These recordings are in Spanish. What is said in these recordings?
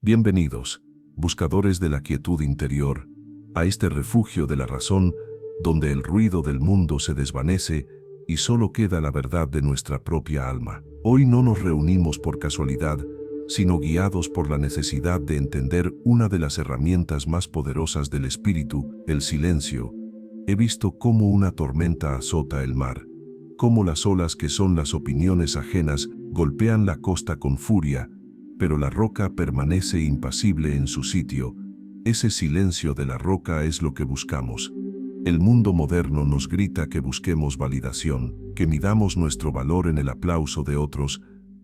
Bienvenidos, buscadores de la quietud interior, a este refugio de la razón, donde el ruido del mundo se desvanece y solo queda la verdad de nuestra propia alma. Hoy no nos reunimos por casualidad, sino guiados por la necesidad de entender una de las herramientas más poderosas del espíritu, el silencio. He visto cómo una tormenta azota el mar, cómo las olas que son las opiniones ajenas golpean la costa con furia, pero la roca permanece impasible en su sitio. Ese silencio de la roca es lo que buscamos. El mundo moderno nos grita que busquemos validación, que midamos nuestro valor en el aplauso de otros,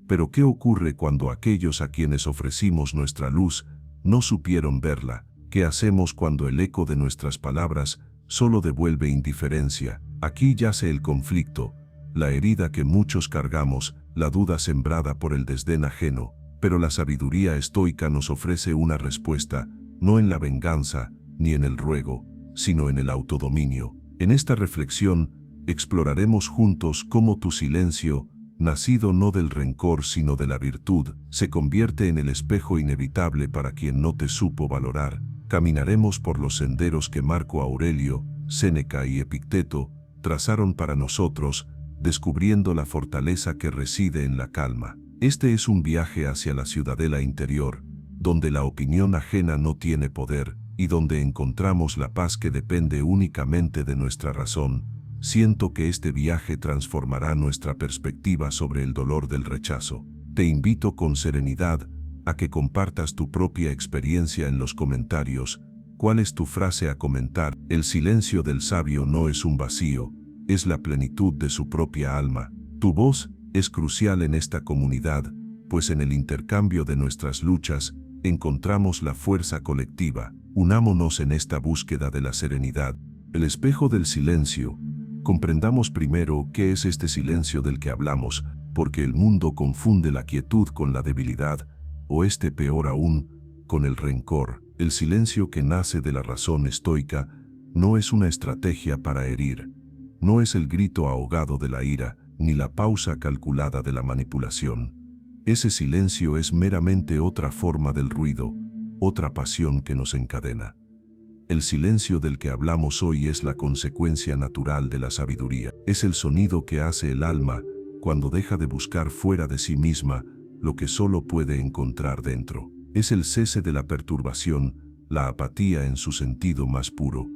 pero ¿qué ocurre cuando aquellos a quienes ofrecimos nuestra luz no supieron verla? ¿Qué hacemos cuando el eco de nuestras palabras solo devuelve indiferencia? Aquí yace el conflicto, la herida que muchos cargamos, la duda sembrada por el desdén ajeno, pero la sabiduría estoica nos ofrece una respuesta, no en la venganza, ni en el ruego, sino en el autodominio. En esta reflexión, exploraremos juntos cómo tu silencio, nacido no del rencor sino de la virtud, se convierte en el espejo inevitable para quien no te supo valorar. Caminaremos por los senderos que Marco Aurelio, Séneca y Epicteto trazaron para nosotros, descubriendo la fortaleza que reside en la calma. Este es un viaje hacia la ciudadela interior, donde la opinión ajena no tiene poder, y donde encontramos la paz que depende únicamente de nuestra razón. Siento que este viaje transformará nuestra perspectiva sobre el dolor del rechazo. Te invito con serenidad a que compartas tu propia experiencia en los comentarios. ¿Cuál es tu frase a comentar? El silencio del sabio no es un vacío, es la plenitud de su propia alma. Tu voz es crucial en esta comunidad, pues en el intercambio de nuestras luchas encontramos la fuerza colectiva. Unámonos en esta búsqueda de la serenidad. El espejo del silencio. Comprendamos primero qué es este silencio del que hablamos, porque el mundo confunde la quietud con la debilidad, o peor aún, con el rencor. El silencio que nace de la razón estoica no es una estrategia para herir, no es el grito ahogado de la ira, ni la pausa calculada de la manipulación. Ese silencio es meramente otra forma del ruido, otra pasión que nos encadena. El silencio del que hablamos hoy es la consecuencia natural de la sabiduría. Es el sonido que hace el alma cuando deja de buscar fuera de sí misma lo que solo puede encontrar dentro. Es el cese de la perturbación, la apatía en su sentido más puro,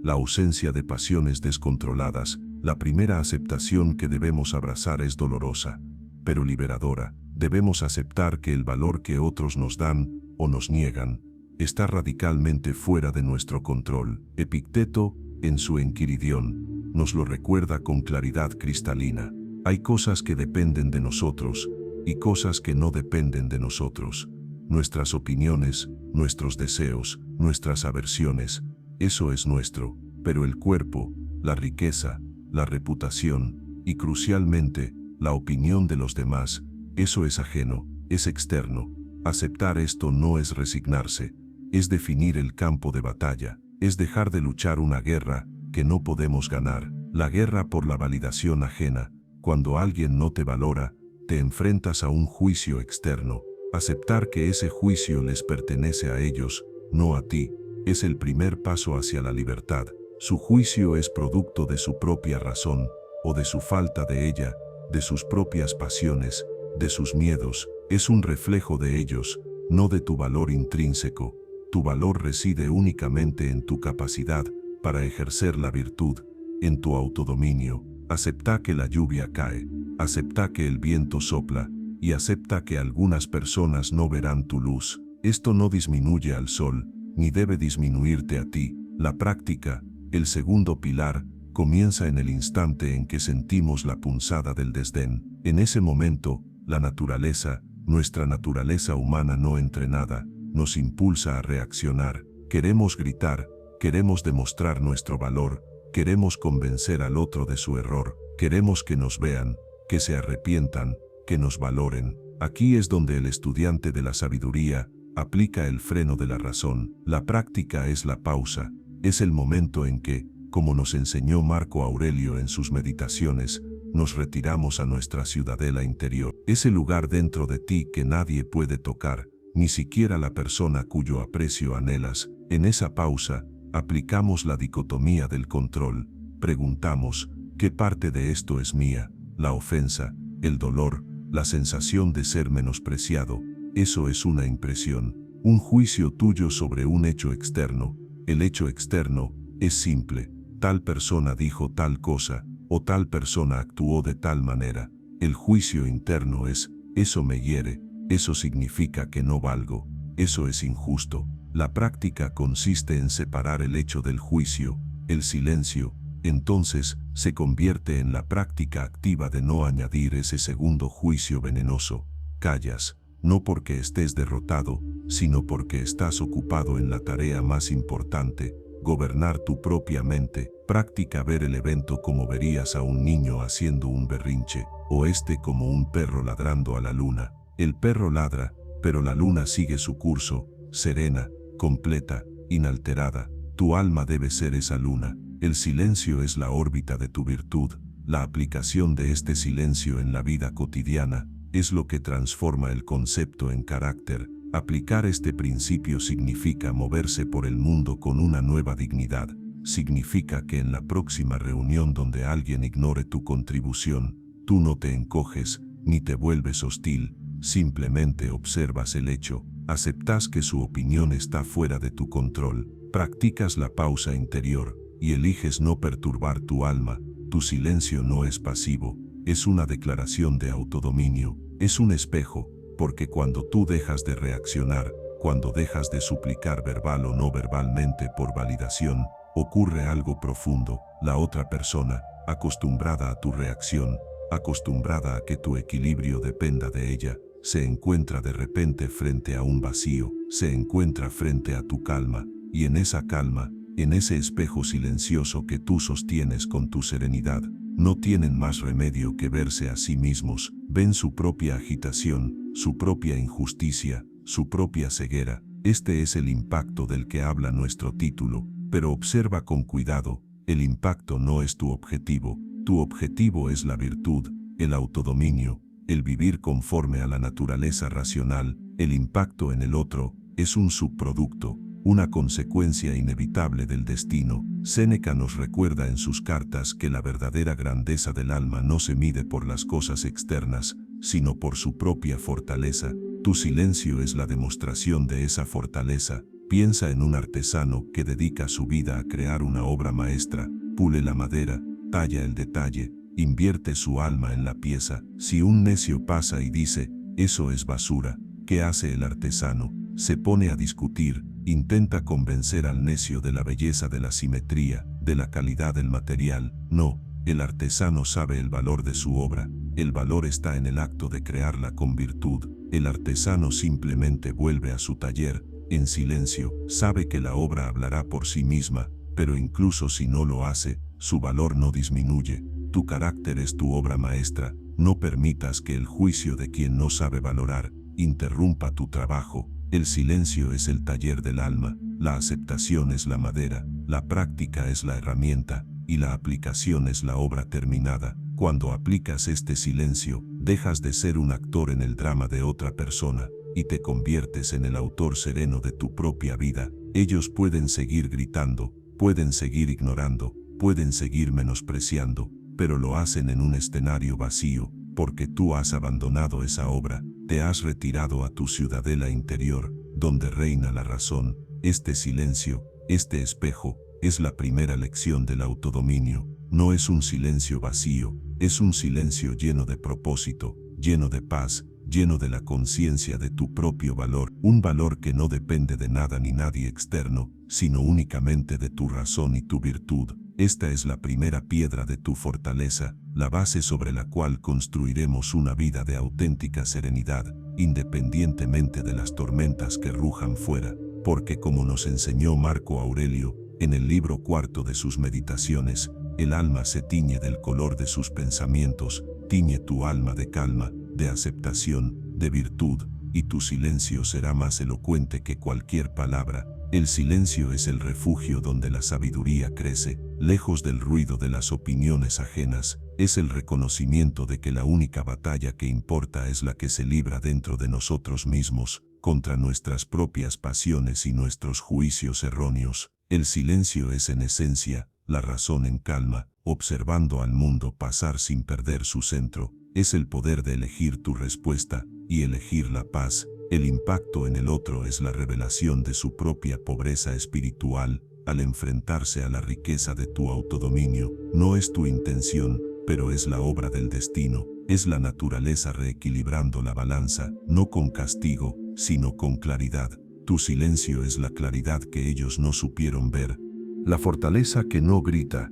la ausencia de pasiones descontroladas. La primera aceptación que debemos abrazar es dolorosa, pero liberadora. Debemos aceptar que el valor que otros nos dan o nos niegan está radicalmente fuera de nuestro control. Epicteto, en su Enquiridión, nos lo recuerda con claridad cristalina. Hay cosas que dependen de nosotros y cosas que no dependen de nosotros. Nuestras opiniones, nuestros deseos, nuestras aversiones, eso es nuestro, pero el cuerpo, la riqueza, la reputación y, crucialmente, la opinión de los demás, eso es ajeno, es externo. Aceptar esto no es resignarse, es definir el campo de batalla, es dejar de luchar una guerra que no podemos ganar, la guerra por la validación ajena. Cuando alguien no te valora, te enfrentas a un juicio externo. Aceptar que ese juicio les pertenece a ellos, no a ti, es el primer paso hacia la libertad. Su juicio es producto de su propia razón, o de su falta de ella, de sus propias pasiones, de sus miedos. Es un reflejo de ellos, no de tu valor intrínseco. Tu valor reside únicamente en tu capacidad para ejercer la virtud, en tu autodominio. Acepta que la lluvia cae, acepta que el viento sopla, y acepta que algunas personas no verán tu luz. Esto no disminuye al sol, ni debe disminuirte a ti. La práctica, el segundo pilar, comienza en el instante en que sentimos la punzada del desdén. En ese momento, la naturaleza, nuestra naturaleza humana no entrenada, nos impulsa a reaccionar. Queremos gritar, queremos demostrar nuestro valor, queremos convencer al otro de su error, queremos que nos vean, que se arrepientan, que nos valoren. Aquí es donde el estudiante de la sabiduría aplica el freno de la razón. La práctica es la pausa, es el momento en que, como nos enseñó Marco Aurelio en sus meditaciones, nos retiramos a nuestra ciudadela interior. Ese lugar dentro de ti que nadie puede tocar, ni siquiera la persona cuyo aprecio anhelas. En esa pausa, aplicamos la dicotomía del control. Preguntamos, ¿qué parte de esto es mía? La ofensa, el dolor, la sensación de ser menospreciado. Eso es una impresión, un juicio tuyo sobre un hecho externo. El hecho externo es simple. Tal persona dijo tal cosa, o tal persona actuó de tal manera. El juicio interno es, eso me hiere, eso significa que no valgo, eso es injusto. La práctica consiste en separar el hecho del juicio, el silencio, entonces se convierte en la práctica activa de no añadir ese segundo juicio venenoso. Callas, no porque estés derrotado, sino porque estás ocupado en la tarea más importante, gobernar tu propia mente. Práctica ver el evento como verías a un niño haciendo un berrinche, o como un perro ladrando a la luna. El perro ladra, pero la luna sigue su curso, serena, completa, inalterada. Tu alma debe ser esa luna. El silencio es la órbita de tu virtud. La aplicación de este silencio en la vida cotidiana es lo que transforma el concepto en carácter. Aplicar este principio significa moverse por el mundo con una nueva dignidad. Significa que en la próxima reunión donde alguien ignore tu contribución, tú no te encoges, ni te vuelves hostil, simplemente observas el hecho, aceptas que su opinión está fuera de tu control, practicas la pausa interior, y eliges no perturbar tu alma. Tu silencio no es pasivo, es una declaración de autodominio, es un espejo, porque cuando tú dejas de reaccionar, cuando dejas de suplicar verbal o no verbalmente por validación, ocurre algo profundo. La otra persona, acostumbrada a tu reacción, acostumbrada a que tu equilibrio dependa de ella, se encuentra de repente frente a un vacío, se encuentra frente a tu calma, y en esa calma, en ese espejo silencioso que tú sostienes con tu serenidad, no tienen más remedio que verse a sí mismos, ven su propia agitación, su propia injusticia, su propia ceguera. Este es el impacto del que habla nuestro título, pero observa con cuidado, el impacto no es tu objetivo es la virtud, el autodominio, el vivir conforme a la naturaleza racional. El impacto en el otro es un subproducto, una consecuencia inevitable del destino. Séneca nos recuerda en sus cartas que la verdadera grandeza del alma no se mide por las cosas externas, sino por su propia fortaleza. Tu silencio es la demostración de esa fortaleza. Piensa en un artesano que dedica su vida a crear una obra maestra, pule la madera, talla el detalle, invierte su alma en la pieza. Si un necio pasa y dice, eso es basura, ¿qué hace el artesano? Se pone a discutir, intenta convencer al necio de la belleza de la simetría, de la calidad del material. No, el artesano sabe el valor de su obra, el valor está en el acto de crearla con virtud. El artesano simplemente vuelve a su taller, en silencio, sabe que la obra hablará por sí misma, pero incluso si no lo hace, su valor no disminuye. Tu carácter es tu obra maestra, no permitas que el juicio de quien no sabe valorar interrumpa tu trabajo. El silencio es el taller del alma, la aceptación es la madera, la práctica es la herramienta, y la aplicación es la obra terminada. Cuando aplicas este silencio, dejas de ser un actor en el drama de otra persona, y te conviertes en el autor sereno de tu propia vida. Ellos pueden seguir gritando, pueden seguir ignorando, pueden seguir menospreciando, pero lo hacen en un escenario vacío, porque tú has abandonado esa obra, te has retirado a tu ciudadela interior, donde reina la razón. Este silencio, este espejo, es la primera lección del autodominio. No es un silencio vacío, es un silencio lleno de propósito, lleno de paz, lleno de la conciencia de tu propio valor, un valor que no depende de nada ni nadie externo, sino únicamente de tu razón y tu virtud. Esta es la primera piedra de tu fortaleza, la base sobre la cual construiremos una vida de auténtica serenidad, independientemente de las tormentas que rujan fuera, porque como nos enseñó Marco Aurelio, en el libro cuarto de sus Meditaciones, el alma se tiñe del color de sus pensamientos. Tiñe tu alma de calma, de aceptación, de virtud, y tu silencio será más elocuente que cualquier palabra. El silencio es el refugio donde la sabiduría crece, lejos del ruido de las opiniones ajenas. Es el reconocimiento de que la única batalla que importa es la que se libra dentro de nosotros mismos. contra nuestras propias pasiones y nuestros juicios erróneos. El silencio es en esencia la razón en calma, observando al mundo pasar sin perder su centro. Es el poder de elegir tu respuesta y elegir la paz. El impacto en el otro es la revelación de su propia pobreza espiritual al enfrentarse a la riqueza de tu autodominio. No es tu intención, pero es la obra del destino. Es la naturaleza reequilibrando la balanza, no con castigo, sino con claridad. Tu silencio es la claridad que ellos no supieron ver. La fortaleza que no grita.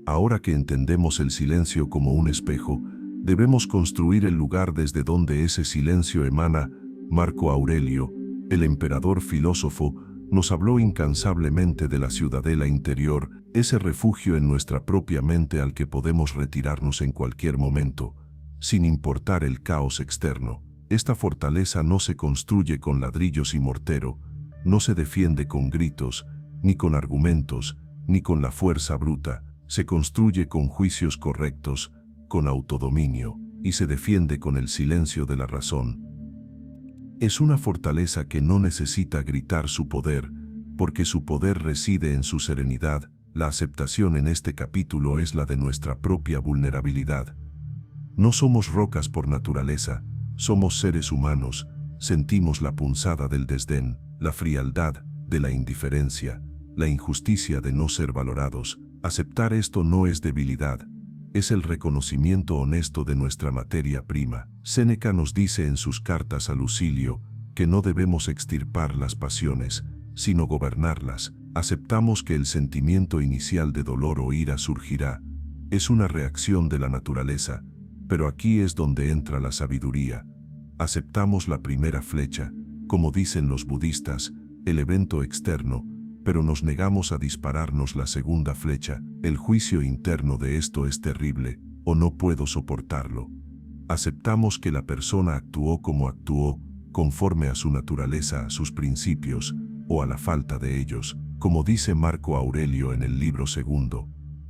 Ahora que entendemos el silencio como un espejo, debemos construir el lugar desde donde ese silencio emana. Marco Aurelio, el emperador filósofo, nos habló incansablemente de la ciudadela interior, ese refugio en nuestra propia mente al que podemos retirarnos en cualquier momento, sin importar el caos externo. Esta fortaleza no se construye con ladrillos y mortero, no se defiende con gritos, ni con argumentos, ni con la fuerza bruta. Se construye con juicios correctos, con autodominio, y se defiende con el silencio de la razón. Es una fortaleza que no necesita gritar su poder, porque su poder reside en su serenidad. La aceptación en este capítulo es la de nuestra propia vulnerabilidad. No somos rocas por naturaleza, somos seres humanos, sentimos la punzada del desdén, la frialdad de la indiferencia, la injusticia de no ser valorados. Aceptar esto no es debilidad, es el reconocimiento honesto de nuestra materia prima. Séneca nos dice en sus cartas a Lucilio que no debemos extirpar las pasiones, sino gobernarlas. Aceptamos que el sentimiento inicial de dolor o ira surgirá. Es una reacción de la naturaleza, pero aquí es donde entra la sabiduría. Aceptamos la primera flecha, como dicen los budistas, el evento externo, pero nos negamos a dispararnos la segunda flecha. El juicio interno de esto es terrible, o no puedo soportarlo. Aceptamos que la persona actuó como actuó, conforme a su naturaleza, a sus principios, o a la falta de ellos, como dice Marco Aurelio en el libro segundo.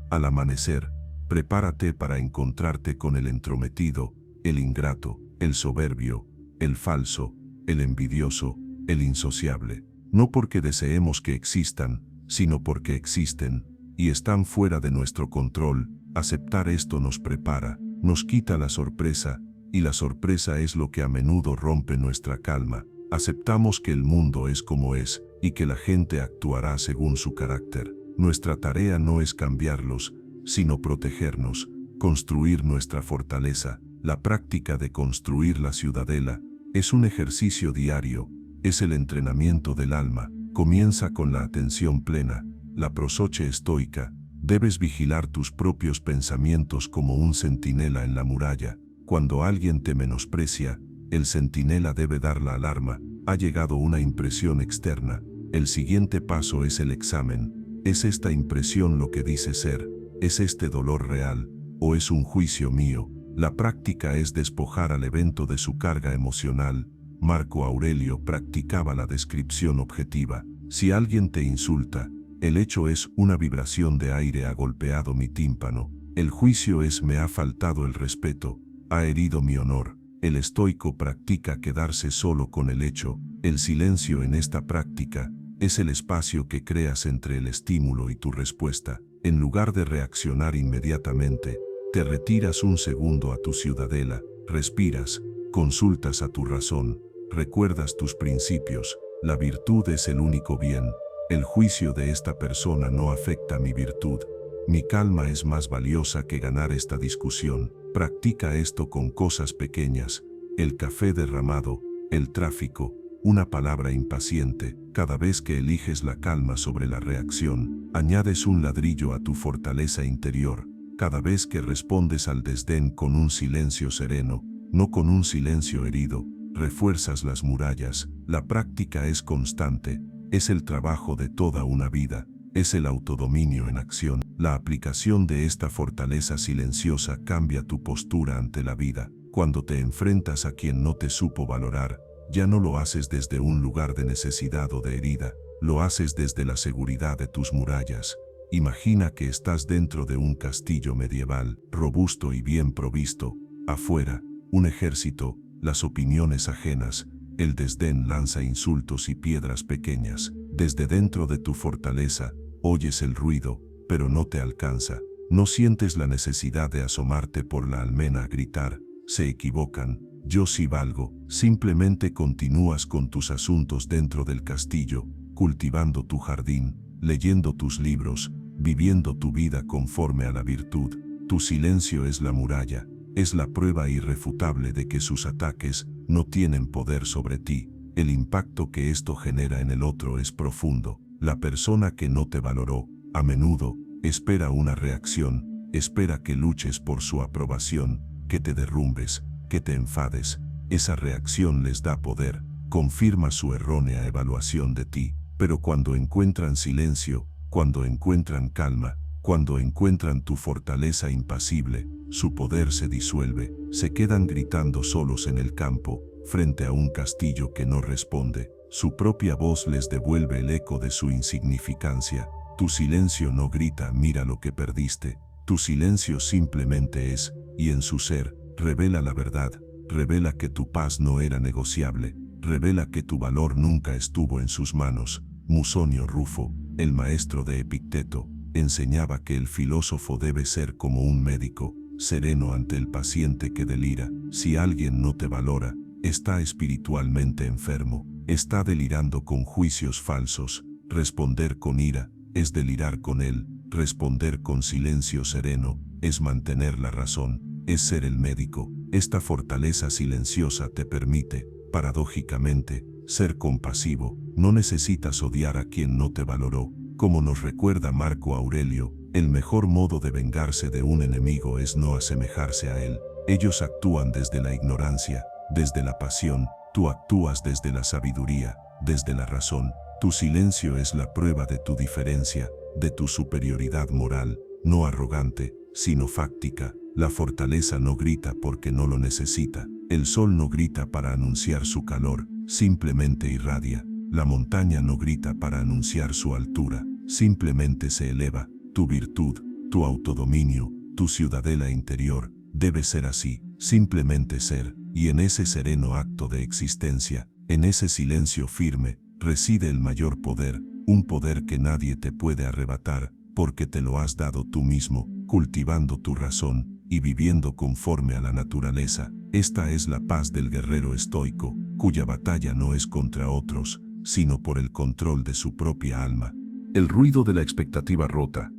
Al amanecer, prepárate para encontrarte con el entrometido, el ingrato, el soberbio, el falso, el envidioso, el insociable. No porque deseemos que existan, sino porque existen, y están fuera de nuestro control. Aceptar esto nos prepara, nos quita la sorpresa, y la sorpresa es lo que a menudo rompe nuestra calma. Aceptamos que el mundo es como es, y que la gente actuará según su carácter. Nuestra tarea no es cambiarlos, sino protegernos, construir nuestra fortaleza. La práctica de construir la ciudadela es un ejercicio diario, es el entrenamiento del alma. Comienza con la atención plena, la prosoche estoica. Debes vigilar tus propios pensamientos como un centinela en la muralla. Cuando alguien te menosprecia, el centinela debe dar la alarma. Ha llegado una impresión externa. El siguiente paso es el examen. ¿Es esta impresión lo que dice ser? ¿Es este dolor real? ¿O es un juicio mío? La práctica es despojar al evento de su carga emocional. Marco Aurelio practicaba la descripción objetiva. Si alguien te insulta, el hecho es una vibración de aire ha golpeado mi tímpano. El juicio es me ha faltado el respeto, ha herido mi honor. El estoico practica quedarse solo con el hecho. El silencio en esta práctica es el espacio que creas entre el estímulo y tu respuesta. En lugar de reaccionar inmediatamente, te retiras un segundo a tu ciudadela, respiras, consultas a tu razón, recuerdas tus principios. La virtud es el único bien. El juicio de esta persona no afecta mi virtud. Mi calma es más valiosa que ganar esta discusión. Practica esto con cosas pequeñas. El café derramado, el tráfico, una palabra impaciente. Cada vez que eliges la calma sobre la reacción, añades un ladrillo a tu fortaleza interior. Cada vez que respondes al desdén con un silencio sereno, no con un silencio herido, refuerzas las murallas. La práctica es constante, es el trabajo de toda una vida, es el autodominio en acción. La aplicación de esta fortaleza silenciosa cambia tu postura ante la vida. Cuando te enfrentas a quien no te supo valorar, ya no lo haces desde un lugar de necesidad o de herida, lo haces desde la seguridad de tus murallas. Imagina que estás dentro de un castillo medieval, robusto y bien provisto. Afuera, un ejército, las opiniones ajenas, El desdén lanza insultos y piedras pequeñas. Desde dentro de tu fortaleza, oyes el ruido, pero no te alcanza. No sientes la necesidad de asomarte por la almena a gritar, se equivocan, yo sí valgo. Simplemente continúas con tus asuntos dentro del castillo, cultivando tu jardín, leyendo tus libros, viviendo tu vida conforme a la virtud. Tu silencio es la muralla, es la prueba irrefutable de que sus ataques no tienen poder sobre ti. El impacto que esto genera en el otro es profundo. La persona que no te valoró, a menudo, espera una reacción, espera que luches por su aprobación, que te derrumbes, que te enfades. Esa reacción les da poder, confirma su errónea evaluación de ti. Pero cuando encuentran silencio, cuando encuentran calma, cuando encuentran tu fortaleza impasible, su poder se disuelve, se quedan gritando solos en el campo, frente a un castillo que no responde. Su propia voz les devuelve el eco de su insignificancia. Tu silencio no grita, mira lo que perdiste. Tu silencio simplemente es, y en su ser, revela la verdad, revela que tu paz no era negociable, revela que tu valor nunca estuvo en sus manos. Musonio Rufo, el maestro de Epicteto, enseñaba que el filósofo debe ser como un médico, sereno ante el paciente que delira. Si alguien no te valora, está espiritualmente enfermo, está delirando con juicios falsos. Responder con ira es delirar con él, responder con silencio sereno es mantener la razón, es ser el médico. Esta fortaleza silenciosa te permite, paradójicamente, ser compasivo. No necesitas odiar a quien no te valoró. Como nos recuerda Marco Aurelio, el mejor modo de vengarse de un enemigo es no asemejarse a él. Ellos actúan desde la ignorancia, desde la pasión. Tú actúas desde la sabiduría, desde la razón. Tu silencio es la prueba de tu diferencia, de tu superioridad moral, no arrogante, sino fáctica. La fortaleza no grita porque no lo necesita. El sol no grita para anunciar su calor, simplemente irradia. La montaña no grita para anunciar su altura, simplemente se eleva. Tu virtud, tu autodominio, tu ciudadela interior, debe ser así, simplemente ser. Y en ese sereno acto de existencia, en ese silencio firme, reside el mayor poder, un poder que nadie te puede arrebatar, porque te lo has dado tú mismo, cultivando tu razón y viviendo conforme a la naturaleza. Esta es la paz del guerrero estoico, cuya batalla no es contra otros, sino por el control de su propia alma. El ruido de la expectativa rota.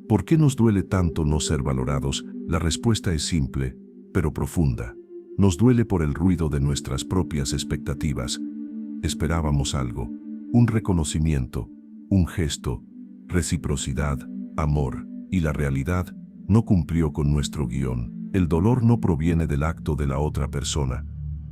¿Por qué nos duele tanto no ser valorados? La respuesta es simple, pero profunda. Nos duele por el ruido de nuestras propias expectativas. Esperábamos algo, un reconocimiento, un gesto, reciprocidad, amor, y la realidad no cumplió con nuestro guión. El dolor no proviene del acto de la otra persona,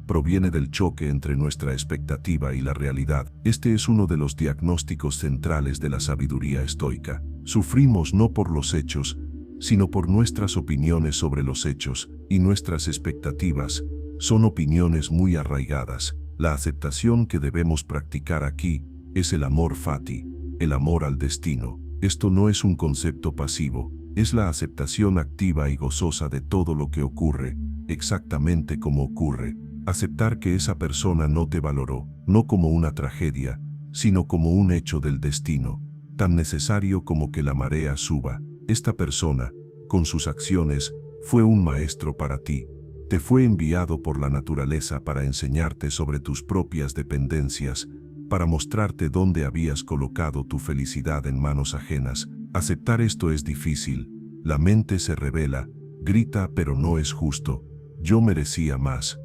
proviene del choque entre nuestra expectativa y la realidad. Este es uno de los diagnósticos centrales de la sabiduría estoica. Sufrimos no por los hechos, sino por nuestras opiniones sobre los hechos, y nuestras expectativas son opiniones muy arraigadas. La aceptación que debemos practicar aquí es el amor fati, el amor al destino. Esto no es un concepto pasivo, es la aceptación activa y gozosa de todo lo que ocurre, exactamente como ocurre. Aceptar que esa persona no te valoró, no como una tragedia, sino como un hecho del destino, tan necesario como que la marea suba. Esta persona, con sus acciones, fue un maestro para ti. Te fue enviado por la naturaleza para enseñarte sobre tus propias dependencias, para mostrarte dónde habías colocado tu felicidad en manos ajenas. Aceptar esto es difícil. La mente se revela, grita, pero no es justo. Yo merecía más.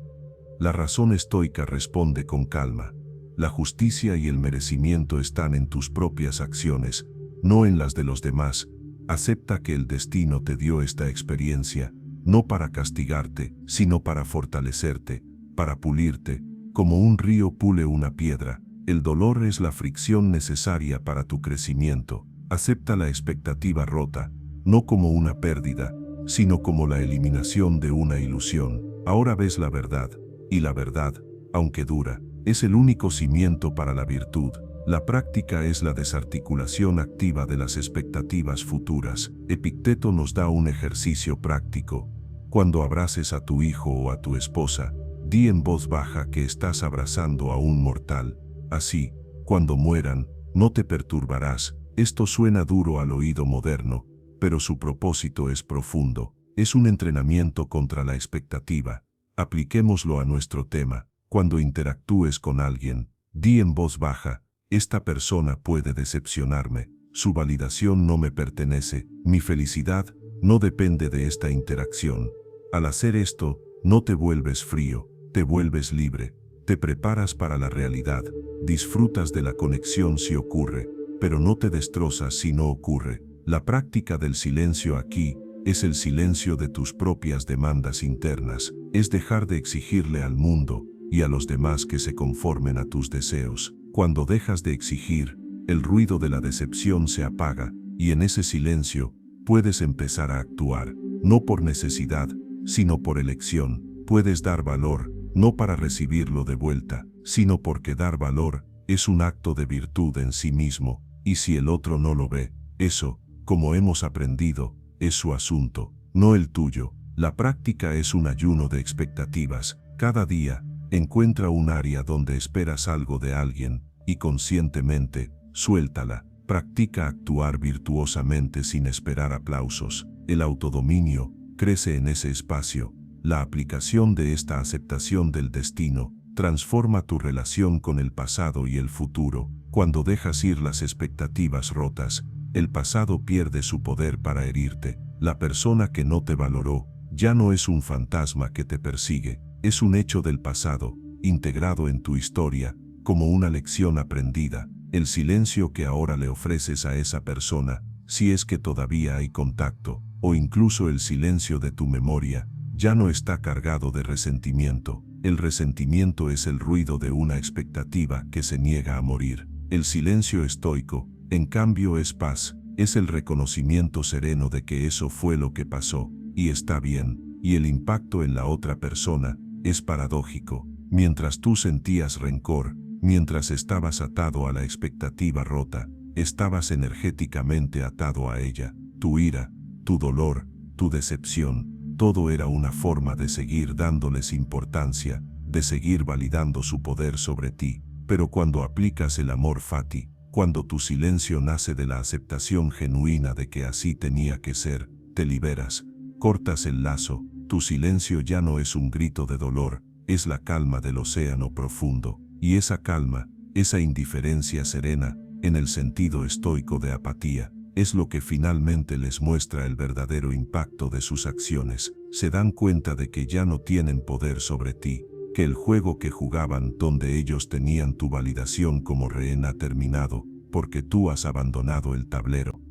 La razón estoica responde con calma. La justicia y el merecimiento están en tus propias acciones, no en las de los demás. Acepta que el destino te dio esta experiencia, no para castigarte, sino para fortalecerte, para pulirte, como un río pule una piedra. El dolor es la fricción necesaria para tu crecimiento. Acepta la expectativa rota, no como una pérdida, sino como la eliminación de una ilusión. Ahora ves la verdad, y la verdad, aunque dura, es el único cimiento para la virtud. La práctica es la desarticulación activa de las expectativas futuras. Epicteto nos da un ejercicio práctico. Cuando abraces a tu hijo o a tu esposa, Di en voz baja que estás abrazando a un mortal. Así, cuando mueran, no te perturbarás. Esto suena duro al oído moderno, pero su propósito es profundo. Es un entrenamiento contra la expectativa. Apliquémoslo a nuestro tema. Cuando interactúes con alguien, di en voz baja, esta persona puede decepcionarme. Su validación no me pertenece. Mi felicidad no depende de esta interacción. Al hacer esto, no te vuelves frío, te vuelves libre. Te preparas para la realidad. Disfrutas de la conexión si ocurre, pero no te destrozas si no ocurre. La práctica del silencio aquí es el silencio de tus propias demandas internas. Es dejar de exigirle al mundo y a los demás que se conformen a tus deseos. Cuando dejas de exigir, el ruido de la decepción se apaga, y en ese silencio puedes empezar a actuar, no por necesidad, sino por elección. Puedes dar valor, no para recibirlo de vuelta, sino porque dar valor es un acto de virtud en sí mismo, y si el otro no lo ve, eso, como hemos aprendido, es su asunto, no el tuyo. La práctica es un ayuno de expectativas. Cada día, encuentra un área donde esperas algo de alguien, y conscientemente, suéltala. Practica actuar virtuosamente sin esperar aplausos. El autodominio crece en ese espacio. La aplicación de esta aceptación del destino transforma tu relación con el pasado y el futuro. Cuando dejas ir las expectativas rotas, el pasado pierde su poder para herirte. La persona que no te valoró ya no es un fantasma que te persigue, es un hecho del pasado, integrado en tu historia, como una lección aprendida. El silencio que ahora le ofreces a esa persona, si es que todavía hay contacto, o incluso el silencio de tu memoria, ya no está cargado de resentimiento. El resentimiento es el ruido de una expectativa que se niega a morir. El silencio estoico, en cambio, es paz, es el reconocimiento sereno de que eso fue lo que pasó, y está bien, y el impacto en la otra persona es paradójico. Mientras tú sentías rencor, mientras estabas atado a la expectativa rota, estabas energéticamente atado a ella. Tu ira, tu dolor, tu decepción, todo era una forma de seguir dándoles importancia, de seguir validando su poder sobre ti. Pero cuando aplicas el amor fati, cuando tu silencio nace de la aceptación genuina de que así tenía que ser, te liberas, cortas el lazo. Tu silencio ya no es un grito de dolor, es la calma del océano profundo. Y esa calma, esa indiferencia serena, en el sentido estoico de apatía, es lo que finalmente les muestra el verdadero impacto de sus acciones. Se dan cuenta de que ya no tienen poder sobre ti, que el juego que jugaban donde ellos tenían tu validación como rehén ha terminado, porque tú has abandonado el tablero.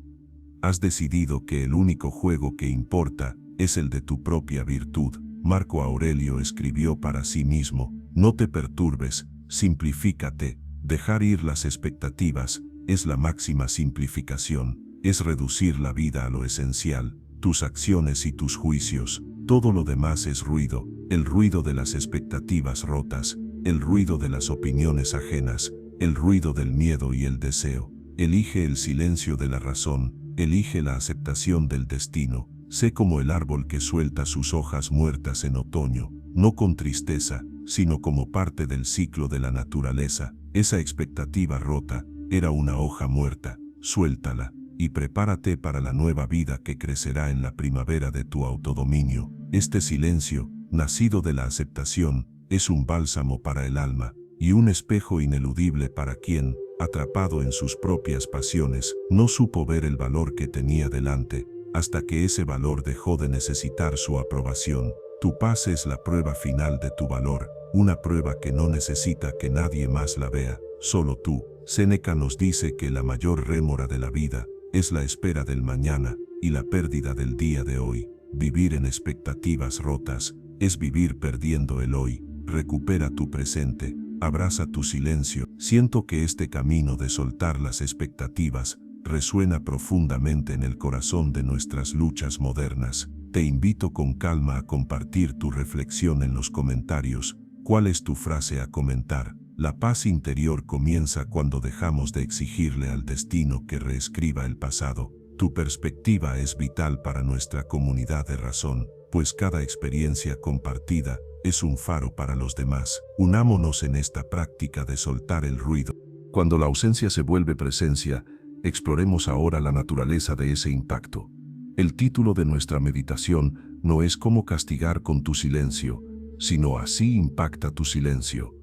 Has decidido que el único juego que importa es el de tu propia virtud. Marco Aurelio escribió para sí mismo: no te perturbes, simplifícate. Dejar ir las expectativas es la máxima simplificación, es reducir la vida a lo esencial, tus acciones y tus juicios. Todo lo demás es ruido, el ruido de las expectativas rotas, el ruido de las opiniones ajenas, el ruido del miedo y el deseo. Elige el silencio de la razón, elige la aceptación del destino. Sé como el árbol que suelta sus hojas muertas en otoño, no con tristeza, sino como parte del ciclo de la naturaleza. Esa expectativa rota era una hoja muerta, suéltala, y prepárate para la nueva vida que crecerá en la primavera de tu autodominio. Este silencio, nacido de la aceptación, es un bálsamo para el alma, y un espejo ineludible para quien, atrapado en sus propias pasiones, no supo ver el valor que tenía delante, hasta que ese valor dejó de necesitar su aprobación. Tu paz es la prueba final de tu valor, una prueba que no necesita que nadie más la vea, solo tú. Séneca nos dice que la mayor rémora de la vida es la espera del mañana y la pérdida del día de hoy. Vivir en expectativas rotas es vivir perdiendo el hoy. Recupera tu presente, abraza tu silencio. Siento que este camino de soltar las expectativas resuena profundamente en el corazón de nuestras luchas modernas. Te invito con calma a compartir tu reflexión en los comentarios. ¿Cuál es tu frase a comentar? La paz interior comienza cuando dejamos de exigirle al destino que reescriba el pasado. Tu perspectiva es vital para nuestra comunidad de razón. pues cada experiencia compartida es un faro para los demás. Unámonos en esta práctica de soltar el ruido. Cuando la ausencia se vuelve presencia, exploremos ahora la naturaleza de ese impacto. El título de nuestra meditación no es cómo castigar con tu silencio, sino así impacta tu silencio.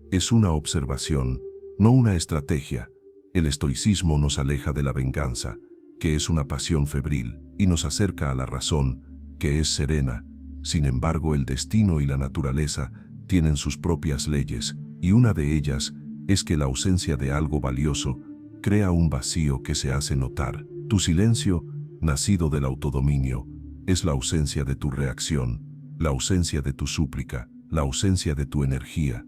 Es una observación, no una estrategia. El estoicismo nos aleja de la venganza, que es una pasión febril, y nos acerca a la razón, que es serena. Sin embargo, el destino y la naturaleza tienen sus propias leyes, y una de ellas es que la ausencia de algo valioso crea un vacío que se hace notar. Tu silencio, nacido del autodominio, es la ausencia de tu reacción, la ausencia de tu súplica, la ausencia de tu energía.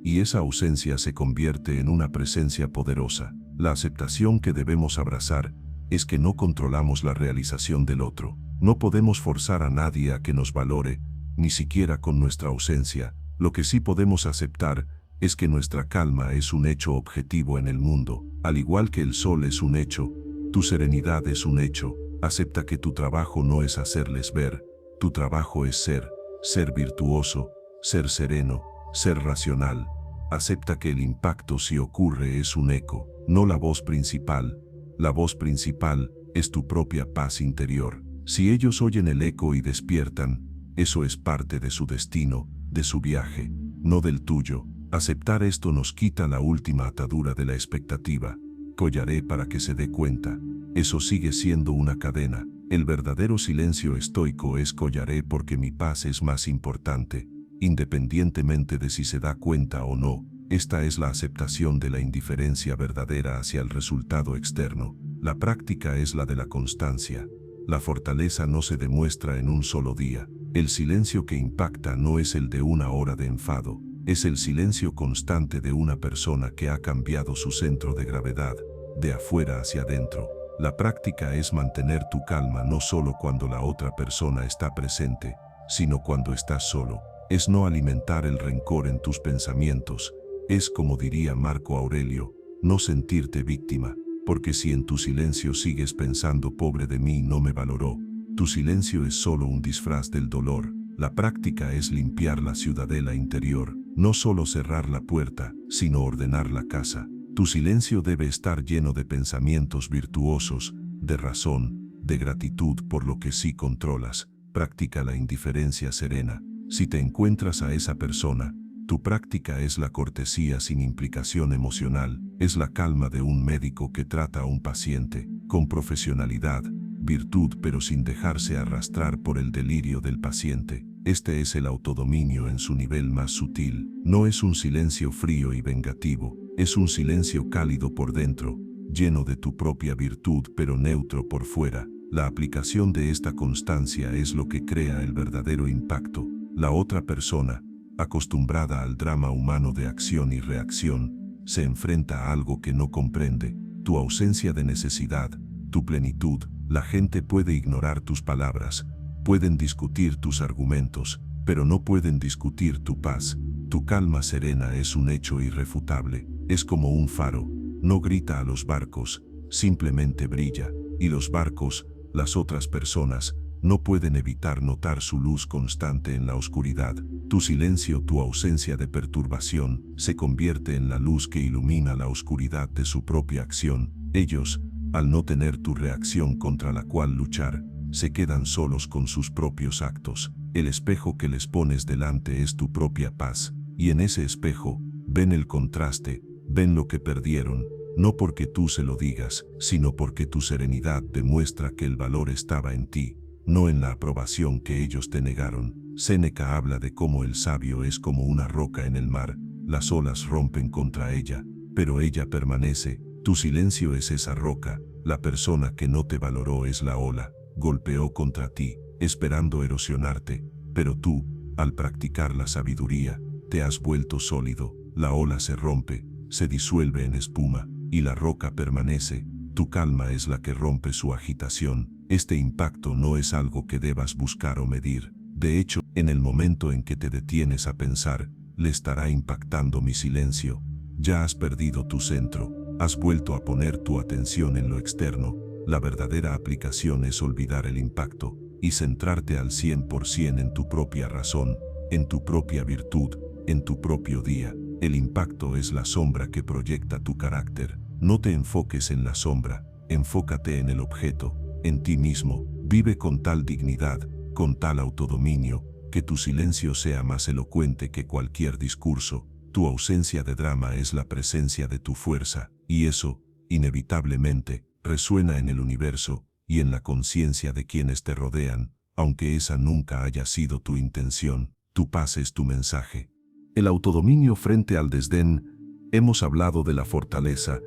Y esa ausencia se convierte en una presencia poderosa. La aceptación que debemos abrazar es que no controlamos la realización del otro. No podemos forzar a nadie a que nos valore, ni siquiera con nuestra ausencia. Lo que sí podemos aceptar es que nuestra calma es un hecho objetivo en el mundo. Al igual que el sol es un hecho, tu serenidad es un hecho. Acepta que tu trabajo no es hacerles ver, tu trabajo es ser virtuoso, ser sereno, ser racional. Acepta que el impacto, si ocurre, es un eco, no la voz principal. La voz principal es tu propia paz interior. Si ellos oyen el eco y despiertan, eso es parte de su destino, de su viaje, no del tuyo. Aceptar esto nos quita la última atadura de la expectativa. Collaré para que se dé cuenta. Eso sigue siendo una cadena. El verdadero silencio estoico es collaré porque mi paz es más importante, independientemente de si se da cuenta o no. Esta es la aceptación de la indiferencia verdadera hacia el resultado externo. La práctica es la de la constancia. La fortaleza no se demuestra en un solo día. El silencio que impacta no es el de una hora de enfado, es el silencio constante de una persona que ha cambiado su centro de gravedad, de afuera hacia adentro. La práctica es mantener tu calma no solo cuando la otra persona está presente, sino cuando estás solo. Es no alimentar el rencor en tus pensamientos. Es, como diría Marco Aurelio, no sentirte víctima, porque si en tu silencio sigues pensando pobre de mí no me valoró, tu silencio es solo un disfraz del dolor. La práctica es limpiar la ciudadela interior, no solo cerrar la puerta, sino ordenar la casa. Tu silencio debe estar lleno de pensamientos virtuosos, de razón, de gratitud por lo que sí controlas. Practica la indiferencia serena. Si te encuentras a esa persona, tu práctica es la cortesía sin implicación emocional, es la calma de un médico que trata a un paciente, con profesionalidad, virtud pero sin dejarse arrastrar por el delirio del paciente. Este es el autodominio en su nivel más sutil. No es un silencio frío y vengativo, es un silencio cálido por dentro, lleno de tu propia virtud pero neutro por fuera. La aplicación de esta constancia es lo que crea el verdadero impacto. La otra persona, acostumbrada al drama humano de acción y reacción, se enfrenta a algo que no comprende, tu ausencia de necesidad, tu plenitud. La gente puede ignorar tus palabras, pueden discutir tus argumentos, pero no pueden discutir tu paz. Tu calma serena es un hecho irrefutable, es como un faro, no grita a los barcos, simplemente brilla, y los barcos, las otras personas, no pueden evitar notar su luz constante en la oscuridad. Tu silencio, tu ausencia de perturbación, se convierte en la luz que ilumina la oscuridad de su propia acción. Ellos, al no tener tu reacción contra la cual luchar, se quedan solos con sus propios actos. El espejo que les pones delante es tu propia paz, y en ese espejo, ven el contraste, ven lo que perdieron, no porque tú se lo digas, sino porque tu serenidad demuestra que el valor estaba en ti, no en la aprobación que ellos te negaron. Séneca habla de cómo el sabio es como una roca en el mar, las olas rompen contra ella, pero ella permanece. Tu silencio es esa roca, la persona que no te valoró es la ola, golpeó contra ti, esperando erosionarte, pero tú, al practicar la sabiduría, te has vuelto sólido, la ola se rompe, se disuelve en espuma, y la roca permanece. Tu calma es la que rompe su agitación. Este impacto no es algo que debas buscar o medir. De hecho, en el momento en que te detienes a pensar, le estará impactando mi silencio. Ya has perdido tu centro, has vuelto a poner tu atención en lo externo. La verdadera aplicación es olvidar el impacto, y centrarte al 100% en tu propia razón, en tu propia virtud, en tu propio día. El impacto es la sombra que proyecta tu carácter. No te enfoques en la sombra, enfócate en el objeto, en ti mismo. Vive con tal dignidad, con tal autodominio, que tu silencio sea más elocuente que cualquier discurso. Tu ausencia de drama es la presencia de tu fuerza, y eso, inevitablemente, resuena en el universo y en la conciencia de quienes te rodean, aunque esa nunca haya sido tu intención. Tu paz es tu mensaje. El autodominio frente al desdén. Hemos hablado de la fortaleza,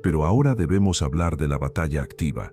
pero ahora debemos hablar de la batalla activa.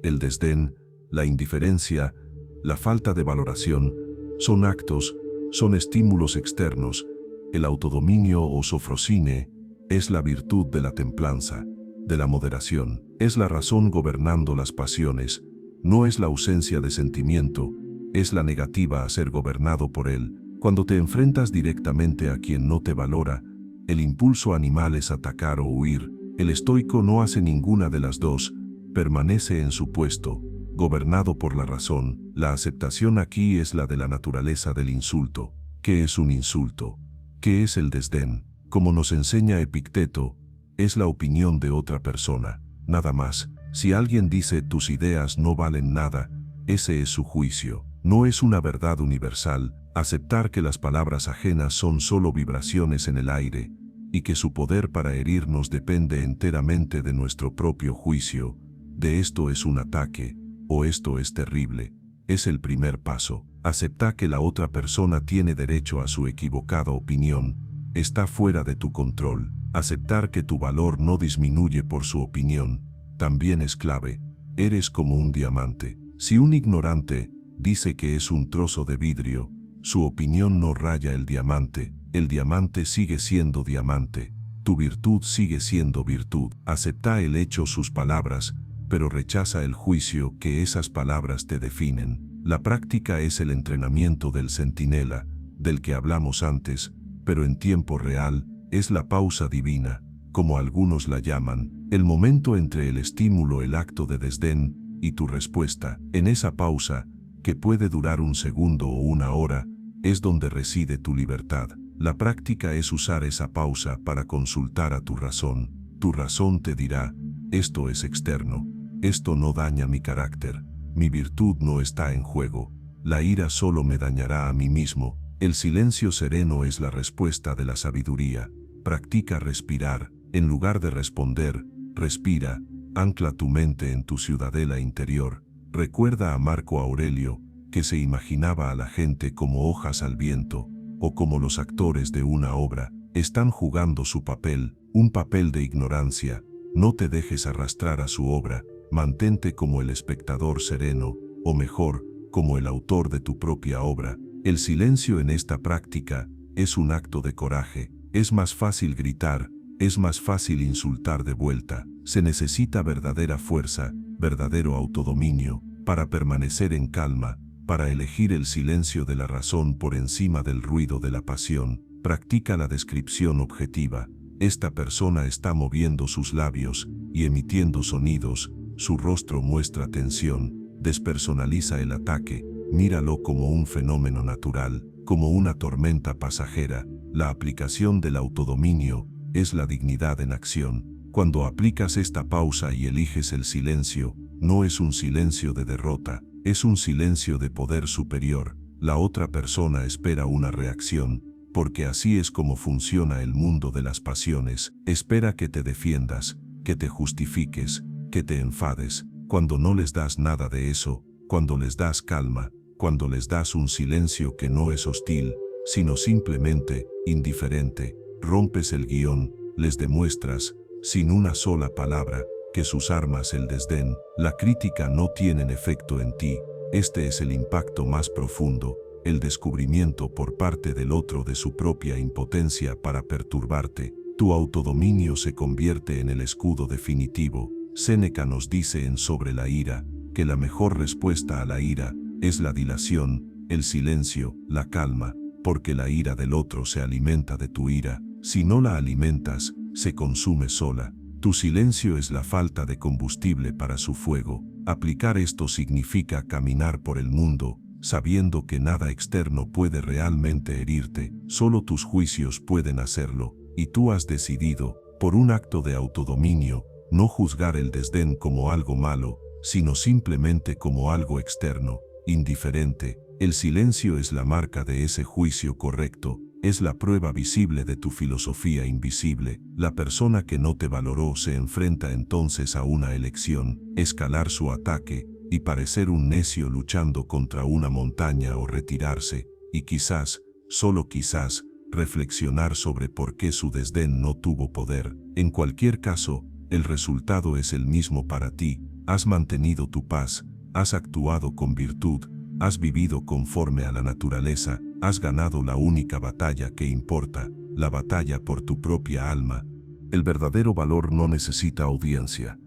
El desdén, la indiferencia, la falta de valoración, son actos, son estímulos externos. El autodominio o sofrosine es la virtud de la templanza, de la moderación. Es la razón gobernando las pasiones. No es la ausencia de sentimiento, es la negativa a ser gobernado por él. Cuando te enfrentas directamente a quien no te valora, el impulso animal es atacar o huir. El estoico no hace ninguna de las dos, permanece en su puesto, gobernado por la razón. La aceptación aquí es la de la naturaleza del insulto. ¿Qué es un insulto? ¿Qué es el desdén? Como nos enseña Epicteto, es la opinión de otra persona, nada más. Si alguien dice tus ideas no valen nada, ese es su juicio. No es una verdad universal. Aceptar que las palabras ajenas son solo vibraciones en el aire, y que su poder para herirnos depende enteramente de nuestro propio juicio, de esto es un ataque, o esto es terrible, es el primer paso. Aceptar que la otra persona tiene derecho a su equivocada opinión, está fuera de tu control. Aceptar que tu valor no disminuye por su opinión, también es clave. Eres como un diamante. Si un ignorante dice que es un trozo de vidrio, su opinión no raya el diamante sigue siendo diamante. Tu virtud sigue siendo virtud. Acepta el hecho sus palabras, pero rechaza el juicio que esas palabras te definen. La práctica es el entrenamiento del centinela, del que hablamos antes, pero en tiempo real, es la pausa divina, como algunos la llaman, el momento entre el estímulo, el acto de desdén, y tu respuesta. En esa pausa, que puede durar un segundo o una hora, es donde reside tu libertad. La práctica es usar esa pausa para consultar a tu razón. Tu razón te dirá, esto es externo, esto no daña mi carácter, mi virtud no está en juego, la ira solo me dañará a mí mismo. El silencio sereno es la respuesta de la sabiduría. Practica respirar, en lugar de responder, respira, ancla tu mente en tu ciudadela interior. Recuerda a Marco Aurelio, que se imaginaba a la gente como hojas al viento, o como los actores de una obra, están jugando su papel, un papel de ignorancia. No te dejes arrastrar a su obra, mantente como el espectador sereno, o mejor, como el autor de tu propia obra. El silencio en esta práctica es un acto de coraje. Es más fácil gritar, es más fácil insultar de vuelta. Se necesita verdadera fuerza, verdadero autodominio, para permanecer en calma, para elegir el silencio de la razón por encima del ruido de la pasión. Practica la descripción objetiva. Esta persona está moviendo sus labios y emitiendo sonidos, su rostro muestra tensión. Despersonaliza el ataque, míralo como un fenómeno natural, como una tormenta pasajera. La aplicación del autodominio es la dignidad en acción. Cuando aplicas esta pausa y eliges el silencio, no es un silencio de derrota, es un silencio de poder superior. La otra persona espera una reacción, porque así es como funciona el mundo de las pasiones. Espera que te defiendas, que te justifiques, que te enfades. Cuando no les das nada de eso, cuando les das calma, cuando les das un silencio que no es hostil, sino simplemente indiferente, rompes el guión, les demuestras, sin una sola palabra, que sus armas, el desdén, la crítica no tienen efecto en ti. Este es el impacto más profundo, el descubrimiento por parte del otro de su propia impotencia para perturbarte. Tu autodominio se convierte en el escudo definitivo. Séneca nos dice en Sobre la ira, que la mejor respuesta a la ira es la dilación, el silencio, la calma, porque la ira del otro se alimenta de tu ira. Si no la alimentas, se consume sola. Tu silencio es la falta de combustible para su fuego. Aplicar esto significa caminar por el mundo, sabiendo que nada externo puede realmente herirte, solo tus juicios pueden hacerlo, y tú has decidido, por un acto de autodominio, no juzgar el desdén como algo malo, sino simplemente como algo externo, indiferente. El silencio es la marca de ese juicio correcto, es la prueba visible de tu filosofía invisible. La persona que no te valoró se enfrenta entonces a una elección: escalar su ataque y parecer un necio luchando contra una montaña, o retirarse y quizás, solo quizás, reflexionar sobre por qué su desdén no tuvo poder. En cualquier caso, el resultado es el mismo para ti. Has mantenido tu paz, has actuado con virtud, has vivido conforme a la naturaleza, has ganado la única batalla que importa, la batalla por tu propia alma. El verdadero valor no necesita audiencia.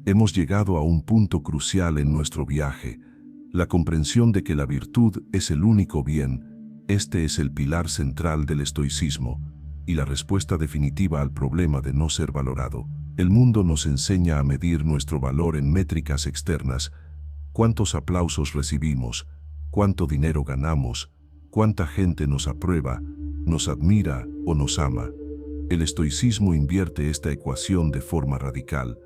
Hemos llegado a un punto crucial en nuestro viaje, la comprensión de que la virtud es el único bien. Este es el pilar central del estoicismo, y la respuesta definitiva al problema de no ser valorado. El mundo nos enseña a medir nuestro valor en métricas externas: cuántos aplausos recibimos, cuánto dinero ganamos, cuánta gente nos aprueba, nos admira o nos ama. El estoicismo invierte esta ecuación de forma radical.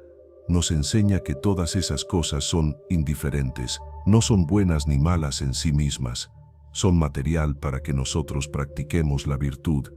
Nos enseña que todas esas cosas son indiferentes, no son buenas ni malas en sí mismas, son material para que nosotros practiquemos la virtud.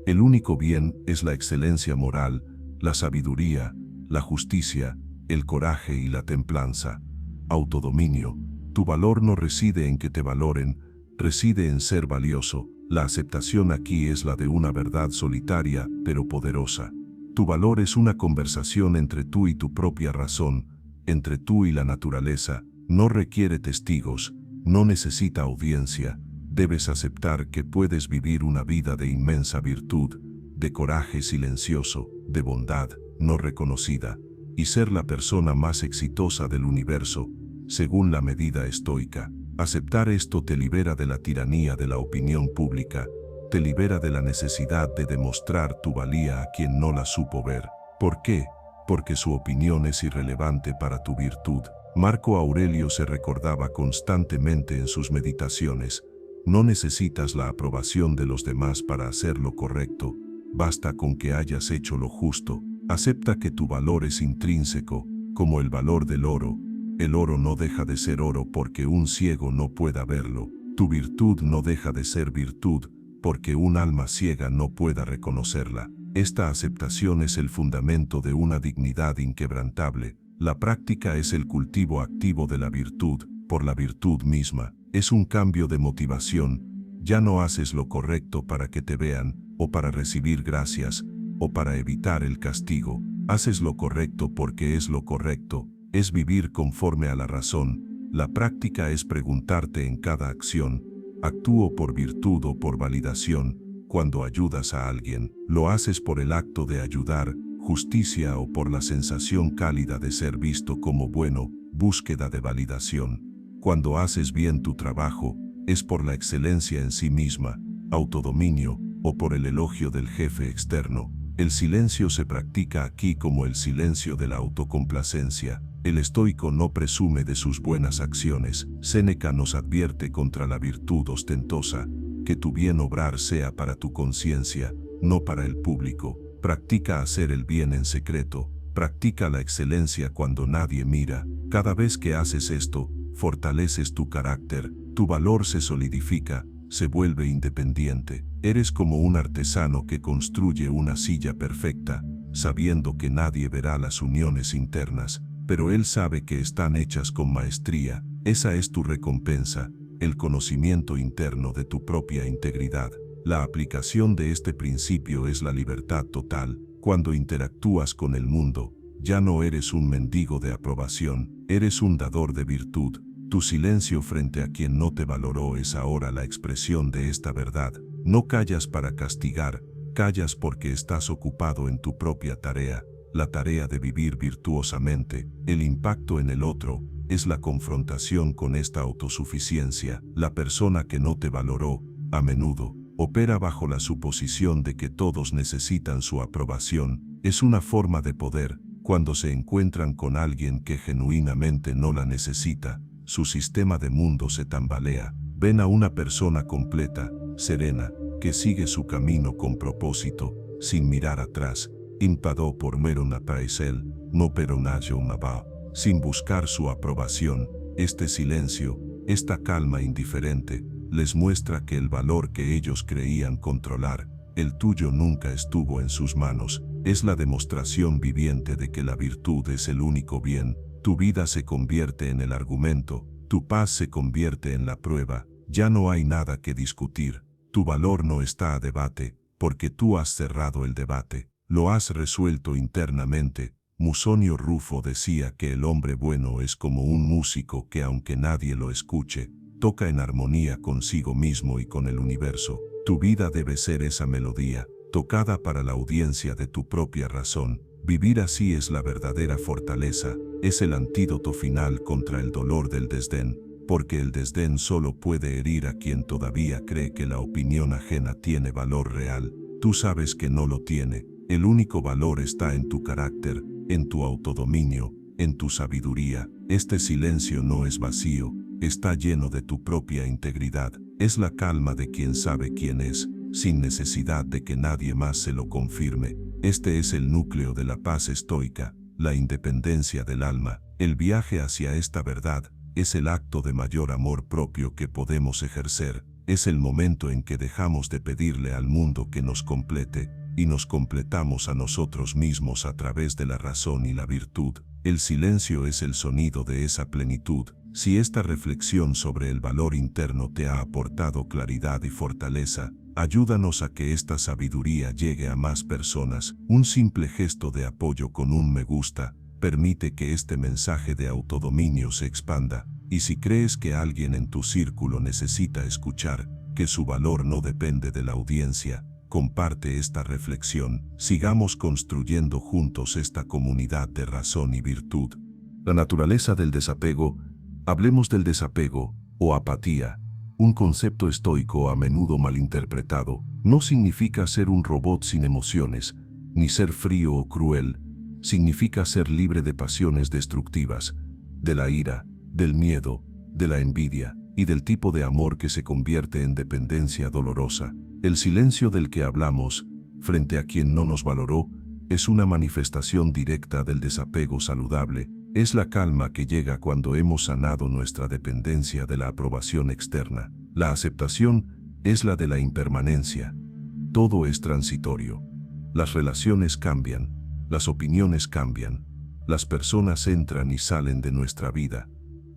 El único bien es la excelencia moral, la sabiduría, la justicia, el coraje y la templanza. Autodominio. Tu valor no reside en que te valoren, reside en ser valioso. La aceptación aquí es la de una verdad solitaria, pero poderosa. Tu valor es una conversación entre tú y tu propia razón, entre tú y la naturaleza. No requiere testigos, no necesita audiencia. Debes aceptar que puedes vivir una vida de inmensa virtud, de coraje silencioso, de bondad no reconocida, y ser la persona más exitosa del universo, según la medida estoica. Aceptar esto te libera de la tiranía de la opinión pública, te libera de la necesidad de demostrar tu valía a quien no la supo ver. ¿Por qué? Porque su opinión es irrelevante para tu virtud. Marco Aurelio se recordaba constantemente en sus meditaciones: no necesitas la aprobación de los demás para hacer lo correcto, basta con que hayas hecho lo justo. Acepta que tu valor es intrínseco, como el valor del oro. El oro no deja de ser oro porque un ciego no pueda verlo. Tu virtud no deja de ser virtud porque un alma ciega no pueda reconocerla. Esta aceptación es el fundamento de una dignidad inquebrantable. La práctica es el cultivo activo de la virtud, por la virtud misma. Es un cambio de motivación. Ya no haces lo correcto para que te vean, o para recibir gracias, o para evitar el castigo. Haces lo correcto porque es lo correcto, es vivir conforme a la razón. La práctica es preguntarte en cada acción: ¿actúo por virtud o por validación? Cuando ayudas a alguien, ¿lo haces por el acto de ayudar, justicia, o por la sensación cálida de ser visto como bueno, búsqueda de validación? Cuando haces bien tu trabajo, ¿es por la excelencia en sí misma, autodominio, o por el elogio del jefe externo? El silencio se practica aquí como el silencio de la autocomplacencia. El estoico no presume de sus buenas acciones. Séneca nos advierte contra la virtud ostentosa: que tu bien obrar sea para tu conciencia, no para el público. Practica hacer el bien en secreto. Practica la excelencia cuando nadie mira. Cada vez que haces esto, fortaleces tu carácter, tu valor se solidifica, se vuelve independiente. Eres como un artesano que construye una silla perfecta, sabiendo que nadie verá las uniones internas, pero él sabe que están hechas con maestría. Esa es tu recompensa, el conocimiento interno de tu propia integridad. La aplicación de este principio es la libertad total. Cuando interactúas con el mundo, ya no eres un mendigo de aprobación, eres un dador de virtud. Tu silencio frente a quien no te valoró es ahora la expresión de esta verdad. No callas para castigar, callas porque estás ocupado en tu propia tarea, la tarea de vivir virtuosamente. El impacto en el otro es la confrontación con esta autosuficiencia. La persona que no te valoró, a menudo, opera bajo la suposición de que todos necesitan su aprobación. Es una forma de poder. Cuando se encuentran con alguien que genuinamente no la necesita, su sistema de mundo se tambalea. Ven a una persona completa, serena, que sigue su camino con propósito, sin mirar atrás, impado por mero napaisel, no peronayo nava, sin buscar su aprobación. Este silencio, esta calma indiferente, les muestra que el valor que ellos creían controlar, el tuyo nunca estuvo en sus manos. Es la demostración viviente de que la virtud es el único bien. Tu vida se convierte en el argumento, tu paz se convierte en la prueba. Ya no hay nada que discutir. Tu valor no está a debate, porque tú has cerrado el debate. Lo has resuelto internamente. Musonio Rufo decía que el hombre bueno es como un músico que, aunque nadie lo escuche, toca en armonía consigo mismo y con el universo. Tu vida debe ser esa melodía, tocada para la audiencia de tu propia razón. Vivir así es la verdadera fortaleza, es el antídoto final contra el dolor del desdén, porque el desdén solo puede herir a quien todavía cree que la opinión ajena tiene valor real. Tú sabes que no lo tiene. El único valor está en tu carácter, en tu autodominio, en tu sabiduría. Este silencio no es vacío, está lleno de tu propia integridad. Es la calma de quien sabe quién es, sin necesidad de que nadie más se lo confirme. Este es el núcleo de la paz estoica, la independencia del alma. El viaje hacia esta verdad es el acto de mayor amor propio que podemos ejercer. Es el momento en que dejamos de pedirle al mundo que nos complete, y nos completamos a nosotros mismos a través de la razón y la virtud. El silencio es el sonido de esa plenitud. Si esta reflexión sobre el valor interno te ha aportado claridad y fortaleza, ayúdanos a que esta sabiduría llegue a más personas. Un simple gesto de apoyo con un me gusta permite que este mensaje de autodominio se expanda. Y si crees que alguien en tu círculo necesita escuchar que su valor no depende de la audiencia, comparte esta reflexión. Sigamos construyendo juntos esta comunidad de razón y virtud. La naturaleza del desapego. Hablemos del desapego, o apatía. Un concepto estoico a menudo malinterpretado. No significa ser un robot sin emociones, ni ser frío o cruel. Significa ser libre de pasiones destructivas, de la ira, del miedo, de la envidia y del tipo de amor que se convierte en dependencia dolorosa. El silencio del que hablamos, frente a quien no nos valoró, es una manifestación directa del desapego saludable. Es la calma que llega cuando hemos sanado nuestra dependencia de la aprobación externa. La aceptación es la de la impermanencia. Todo es transitorio. Las relaciones cambian, las opiniones cambian, las personas entran y salen de nuestra vida.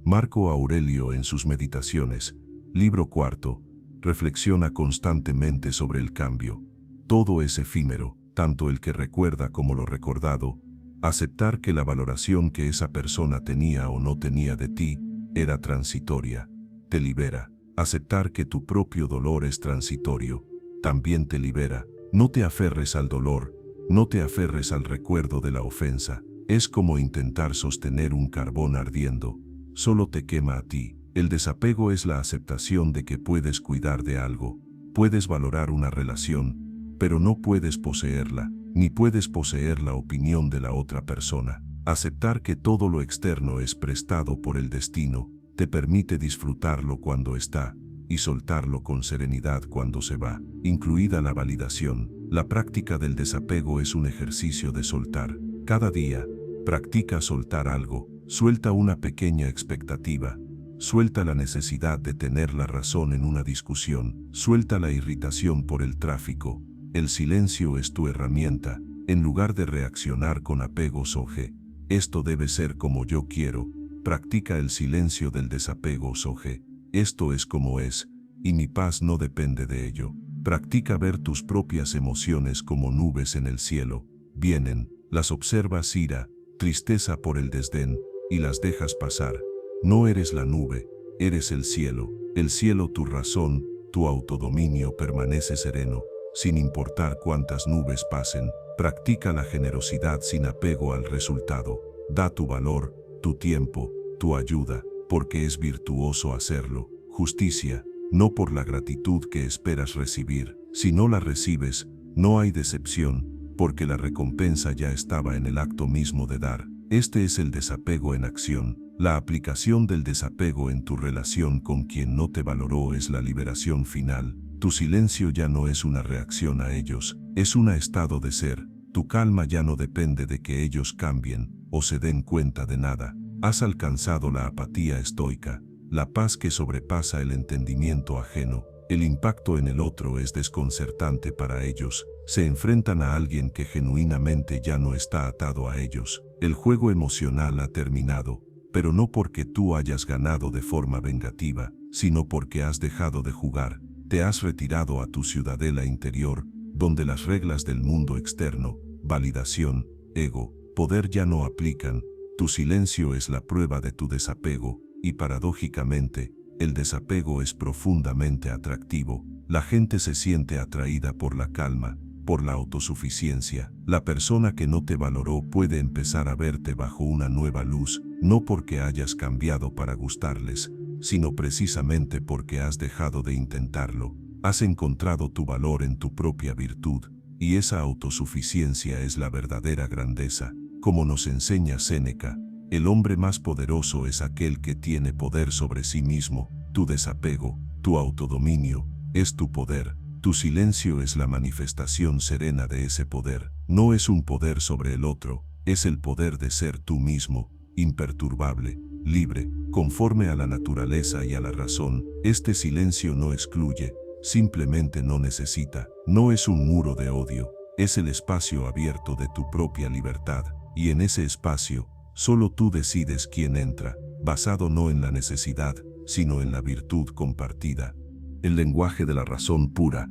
Marco Aurelio, en sus Meditaciones, libro cuarto, reflexiona constantemente sobre el cambio. Todo es efímero, tanto el que recuerda como lo recordado. Aceptar que la valoración que esa persona tenía o no tenía de ti era transitoria, te libera. Aceptar que tu propio dolor es transitorio, también te libera. No te aferres al dolor, no te aferres al recuerdo de la ofensa. Es como intentar sostener un carbón ardiendo. Solo te quema a ti. El desapego es la aceptación de que puedes cuidar de algo, puedes valorar una relación, pero no puedes poseerla, ni puedes poseer la opinión de la otra persona. Aceptar que todo lo externo es prestado por el destino, te permite disfrutarlo cuando está, y soltarlo con serenidad cuando se va, incluida la validación. La práctica del desapego es un ejercicio de soltar. Cada día, practica soltar algo. Suelta una pequeña expectativa, suelta la necesidad de tener la razón en una discusión, suelta la irritación por el tráfico. El silencio es tu herramienta, en lugar de reaccionar con apegos soje. Esto debe ser como yo quiero. Practica el silencio del desapego soje. Esto es como es, y mi paz no depende de ello. Practica ver tus propias emociones como nubes en el cielo. Vienen, las observas ira, tristeza por el desdén, y las dejas pasar. No eres la nube, eres el cielo. El cielo, tu razón, tu autodominio permanece sereno, sin importar cuántas nubes pasen. Practica la generosidad sin apego al resultado. Da tu valor, tu tiempo, tu ayuda, porque es virtuoso hacerlo. Justicia, no por la gratitud que esperas recibir. Si no la recibes, no hay decepción, porque la recompensa ya estaba en el acto mismo de dar. Este es el desapego en acción. La aplicación del desapego en tu relación con quien no te valoró es la liberación final. Tu silencio ya no es una reacción a ellos, es un estado de ser. Tu calma ya no depende de que ellos cambien o se den cuenta de nada. Has alcanzado la apatía estoica, la paz que sobrepasa el entendimiento ajeno. El impacto en el otro es desconcertante para ellos. Se enfrentan a alguien que genuinamente ya no está atado a ellos. El juego emocional ha terminado, pero no porque tú hayas ganado de forma vengativa, sino porque has dejado de jugar. Te has retirado a tu ciudadela interior, donde las reglas del mundo externo, validación, ego, poder ya no aplican. Tu silencio es la prueba de tu desapego, y paradójicamente, el desapego es profundamente atractivo. La gente se siente atraída por la calma, por la autosuficiencia. La persona que no te valoró puede empezar a verte bajo una nueva luz, no porque hayas cambiado para gustarles, sino precisamente porque has dejado de intentarlo. Has encontrado tu valor en tu propia virtud, y esa autosuficiencia es la verdadera grandeza. Como nos enseña Séneca, el hombre más poderoso es aquel que tiene poder sobre sí mismo. Tu desapego, tu autodominio, es tu poder. Tu silencio es la manifestación serena de ese poder. No es un poder sobre el otro, es el poder de ser tú mismo, imperturbable, libre, conforme a la naturaleza y a la razón. Este silencio no excluye, simplemente no necesita. No es un muro de odio, es el espacio abierto de tu propia libertad. Y en ese espacio, solo tú decides quién entra, basado no en la necesidad, sino en la virtud compartida. El lenguaje de la razón pura.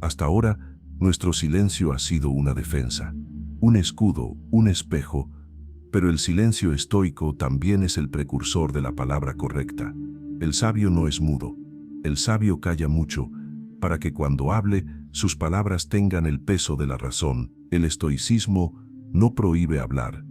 Hasta ahora, nuestro silencio ha sido una defensa, un escudo, un espejo, pero el silencio estoico también es el precursor de la palabra correcta. El sabio no es mudo, el sabio calla mucho, para que cuando hable, sus palabras tengan el peso de la razón. El estoicismo no prohíbe hablar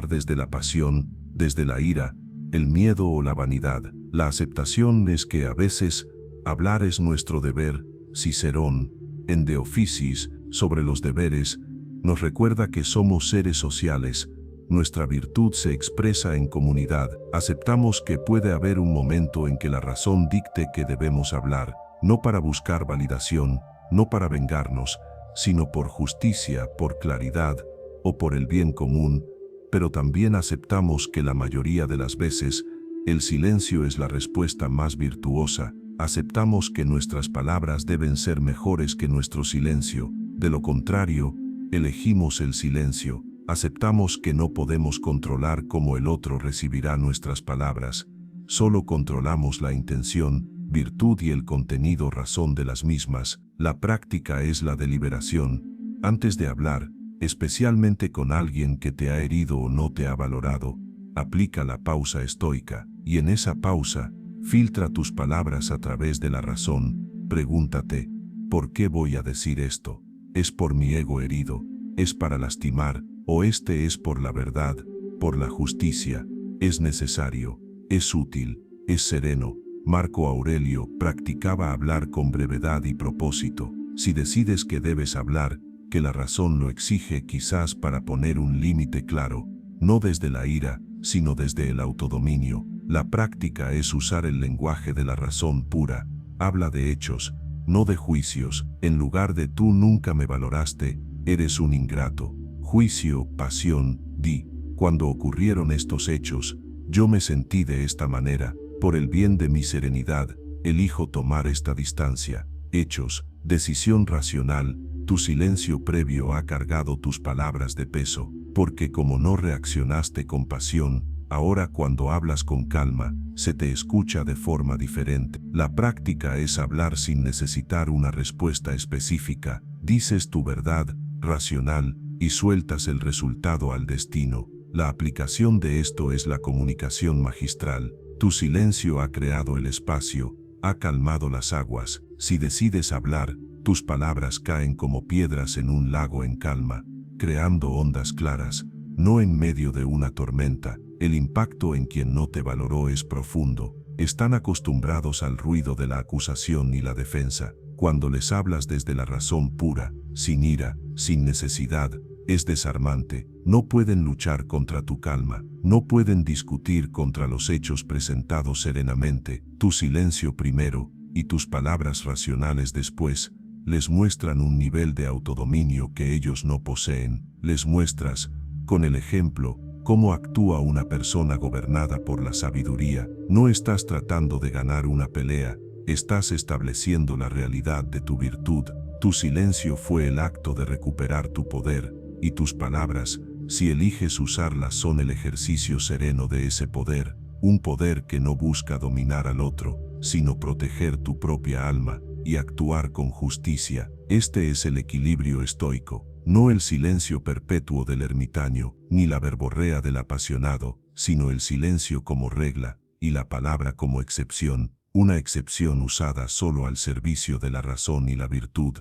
desde la pasión, desde la ira, el miedo o la vanidad. La aceptación es que a veces, hablar es nuestro deber. Cicerón, en De Officiis, sobre los deberes, nos recuerda que somos seres sociales. Nuestra virtud se expresa en comunidad. Aceptamos que puede haber un momento en que la razón dicte que debemos hablar, no para buscar validación, no para vengarnos, sino por justicia, por claridad o por el bien común, pero también aceptamos que la mayoría de las veces, el silencio es la respuesta más virtuosa. Aceptamos que nuestras palabras deben ser mejores que nuestro silencio. De lo contrario, elegimos el silencio. Aceptamos que no podemos controlar cómo el otro recibirá nuestras palabras. Solo controlamos la intención, virtud y el contenido razón de las mismas. La práctica es la deliberación. Antes de hablar, especialmente con alguien que te ha herido o no te ha valorado, aplica la pausa estoica, y en esa pausa, filtra tus palabras a través de la razón. Pregúntate, ¿por qué voy a decir esto? ¿Es por mi ego herido? ¿Es para lastimar? ¿O este es por la verdad, por la justicia? ¿Es necesario? ¿Es útil? ¿Es sereno? Marco Aurelio practicaba hablar con brevedad y propósito. Si decides que debes hablar, que la razón lo exige quizás para poner un límite claro, no desde la ira, sino desde el autodominio. La práctica es usar el lenguaje de la razón pura. Habla de hechos, no de juicios. En lugar de tú nunca me valoraste, eres un ingrato. Juicio, pasión, di. Cuando ocurrieron estos hechos, yo me sentí de esta manera. Por el bien de mi serenidad, elijo tomar esta distancia. Hechos, decisión racional. Tu silencio previo ha cargado tus palabras de peso, porque como no reaccionaste con pasión, ahora cuando hablas con calma, se te escucha de forma diferente. La práctica es hablar sin necesitar una respuesta específica. Dices tu verdad, racional, y sueltas el resultado al destino. La aplicación de esto es la comunicación magistral. Tu silencio ha creado el espacio, ha calmado las aguas. Si decides hablar, tus palabras caen como piedras en un lago en calma, creando ondas claras, no en medio de una tormenta. El impacto en quien no te valoró es profundo. Están acostumbrados al ruido de la acusación y la defensa. Cuando les hablas desde la razón pura, sin ira, sin necesidad, es desarmante. No pueden luchar contra tu calma, no pueden discutir contra los hechos presentados serenamente. Tu silencio primero y tus palabras racionales después les muestran un nivel de autodominio que ellos no poseen. Les muestras, con el ejemplo, cómo actúa una persona gobernada por la sabiduría. No estás tratando de ganar una pelea, estás estableciendo la realidad de tu virtud. Tu silencio fue el acto de recuperar tu poder, y tus palabras, si eliges usarlas, son el ejercicio sereno de ese poder, un poder que no busca dominar al otro, sino proteger tu propia alma y actuar con justicia. Este es el equilibrio estoico, no el silencio perpetuo del ermitaño, ni la verborrea del apasionado, sino el silencio como regla y la palabra como excepción, una excepción usada solo al servicio de la razón y la virtud.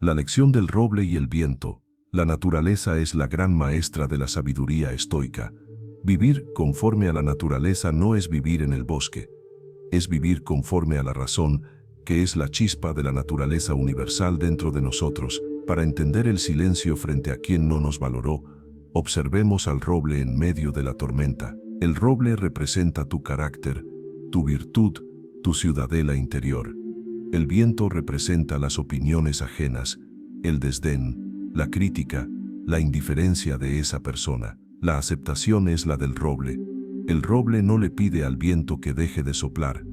La lección del roble y el viento. La naturaleza es la gran maestra de la sabiduría estoica. Vivir conforme a la naturaleza no es vivir en el bosque, es vivir conforme a la razón, que es la chispa de la naturaleza universal dentro de nosotros. Para entender el silencio frente a quien no nos valoró, observemos al roble en medio de la tormenta. El roble representa tu carácter, tu virtud, tu ciudadela interior. El viento representa las opiniones ajenas, el desdén, la crítica, la indiferencia de esa persona. La aceptación es la del roble. El roble no le pide al viento que deje de soplar.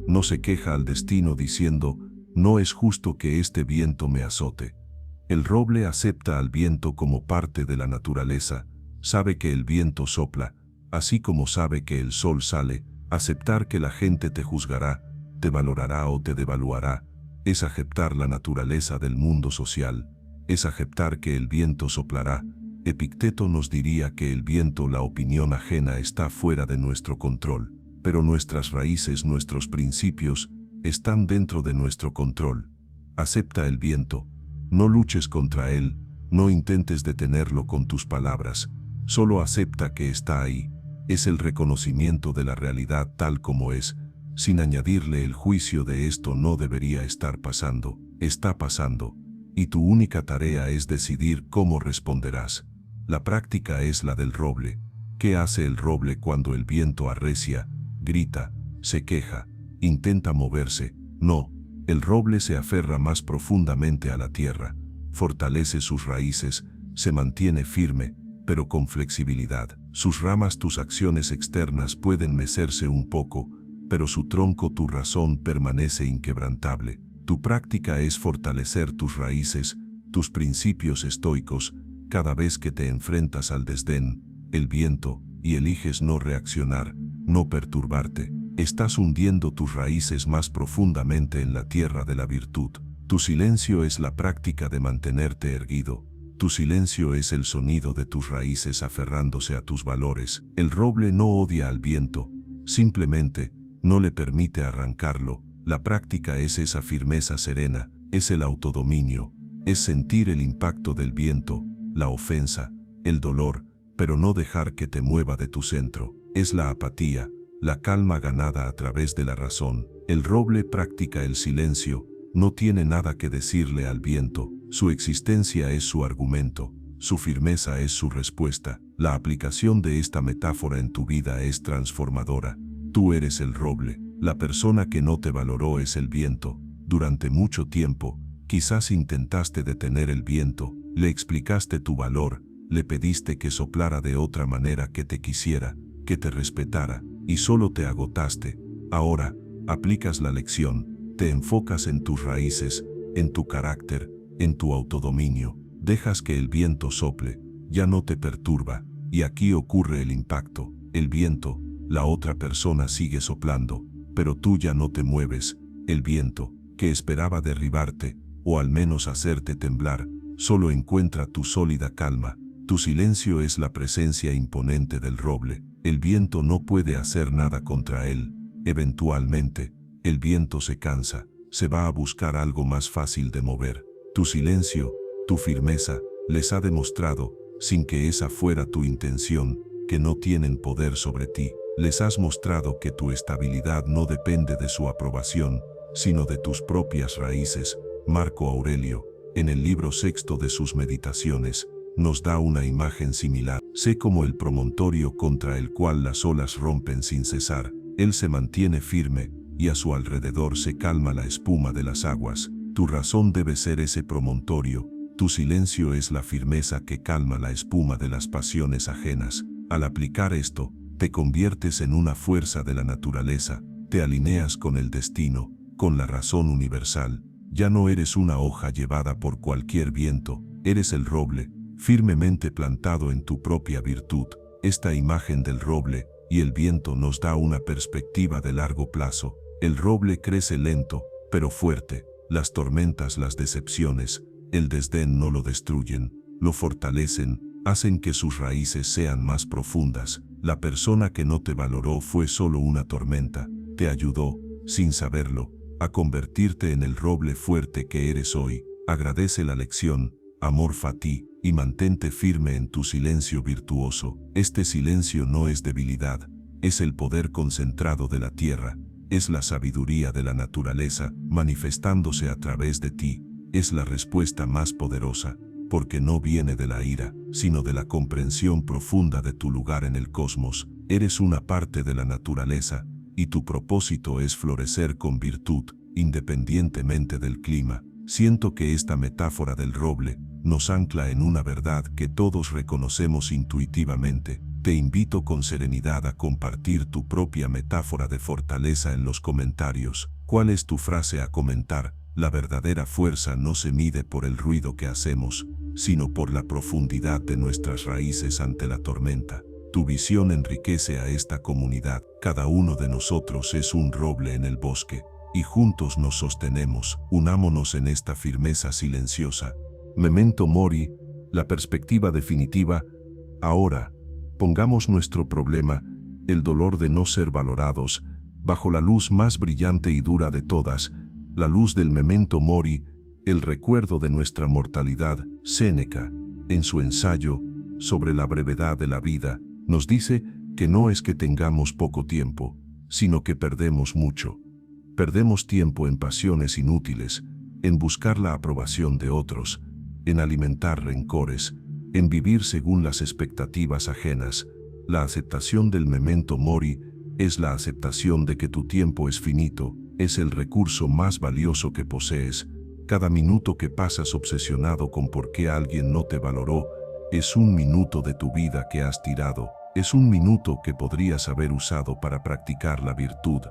No se queja al destino diciendo, no es justo que este viento me azote. El roble acepta al viento como parte de la naturaleza, sabe que el viento sopla, así como sabe que el sol sale. Aceptar que la gente te juzgará, te valorará o te devaluará, es aceptar la naturaleza del mundo social, es aceptar que el viento soplará. Epicteto nos diría que el viento, la opinión ajena, está fuera de nuestro control, pero nuestras raíces, nuestros principios, están dentro de nuestro control. Acepta el viento, no luches contra él, no intentes detenerlo con tus palabras, solo acepta que está ahí. Es el reconocimiento de la realidad tal como es, sin añadirle el juicio de esto no debería estar pasando, está pasando, y tu única tarea es decidir cómo responderás. La práctica es la del roble. ¿Qué hace el roble cuando el viento arrecia, grita, se queja, intenta moverse? No, el roble se aferra más profundamente a la tierra, fortalece sus raíces, se mantiene firme, pero con flexibilidad. Sus ramas, tus acciones externas pueden mecerse un poco, pero su tronco, tu razón, permanece inquebrantable. Tu práctica es fortalecer tus raíces, tus principios estoicos, cada vez que te enfrentas al desdén, el viento, y eliges no reaccionar, no perturbarte. Estás hundiendo tus raíces más profundamente en la tierra de la virtud. Tu silencio es la práctica de mantenerte erguido. Tu silencio es el sonido de tus raíces aferrándose a tus valores. El roble no odia al viento, simplemente no le permite arrancarlo. La práctica es esa firmeza serena, es el autodominio, es sentir el impacto del viento, la ofensa, el dolor, pero no dejar que te mueva de tu centro. Es la apatía, la calma ganada a través de la razón. El roble practica el silencio, no tiene nada que decirle al viento, su existencia es su argumento, su firmeza es su respuesta. La aplicación de esta metáfora en tu vida es transformadora. Tú eres el roble, la persona que no te valoró es el viento. Durante mucho tiempo, quizás intentaste detener el viento, le explicaste tu valor, le pediste que soplara de otra manera, que te quisiera, que te respetara, y solo te agotaste. Ahora, aplicas la lección, te enfocas en tus raíces, en tu carácter, en tu autodominio, dejas que el viento sople, ya no te perturba, y aquí ocurre el impacto. El viento, la otra persona sigue soplando, pero tú ya no te mueves. El viento, que esperaba derribarte, o al menos hacerte temblar, solo encuentra tu sólida calma. Tu silencio es la presencia imponente del roble. El viento no puede hacer nada contra él. Eventualmente, el viento se cansa, se va a buscar algo más fácil de mover. Tu silencio, tu firmeza, les ha demostrado, sin que esa fuera tu intención, que no tienen poder sobre ti. Les has mostrado que tu estabilidad no depende de su aprobación, sino de tus propias raíces. Marco Aurelio, en el libro sexto de sus Meditaciones, nos da una imagen similar. Sé como el promontorio contra el cual las olas rompen sin cesar. Él se mantiene firme, y a su alrededor se calma la espuma de las aguas. Tu razón debe ser ese promontorio. Tu silencio es la firmeza que calma la espuma de las pasiones ajenas. Al aplicar esto, te conviertes en una fuerza de la naturaleza, te alineas con el destino, con la razón universal. Ya no eres una hoja llevada por cualquier viento, eres el roble, firmemente plantado en tu propia virtud. Esta imagen del roble y el viento nos da una perspectiva de largo plazo. El roble crece lento, pero fuerte. Las tormentas, las decepciones, el desdén no lo destruyen, lo fortalecen, hacen que sus raíces sean más profundas. La persona que no te valoró fue solo una tormenta, te ayudó, sin saberlo, a convertirte en el roble fuerte que eres hoy. Agradece la lección, amor fati, y mantente firme en tu silencio virtuoso. Este silencio no es debilidad, es el poder concentrado de la tierra, es la sabiduría de la naturaleza manifestándose a través de ti. Es la respuesta más poderosa, porque no viene de la ira, sino de la comprensión profunda de tu lugar en el cosmos. Eres una parte de la naturaleza, y tu propósito es florecer con virtud, independientemente del clima. Siento que esta metáfora del roble nos ancla en una verdad que todos reconocemos intuitivamente. Te invito con serenidad a compartir tu propia metáfora de fortaleza en los comentarios. ¿Cuál es tu frase a comentar? La verdadera fuerza no se mide por el ruido que hacemos, sino por la profundidad de nuestras raíces ante la tormenta. Tu visión enriquece a esta comunidad. Cada uno de nosotros es un roble en el bosque, y juntos nos sostenemos. Unámonos en esta firmeza silenciosa. Memento mori, la perspectiva definitiva. Ahora, pongamos nuestro problema, el dolor de no ser valorados, bajo la luz más brillante y dura de todas, la luz del memento mori, el recuerdo de nuestra mortalidad. Séneca, en su ensayo sobre la brevedad de la vida, nos dice que no es que tengamos poco tiempo, sino que perdemos mucho. Perdemos tiempo en pasiones inútiles, en buscar la aprobación de otros, en alimentar rencores, en vivir según las expectativas ajenas. La aceptación del memento mori es la aceptación de que tu tiempo es finito, es el recurso más valioso que posees. Cada minuto que pasas obsesionado con por qué alguien no te valoró, es un minuto de tu vida que has tirado, es un minuto que podrías haber usado para practicar la virtud,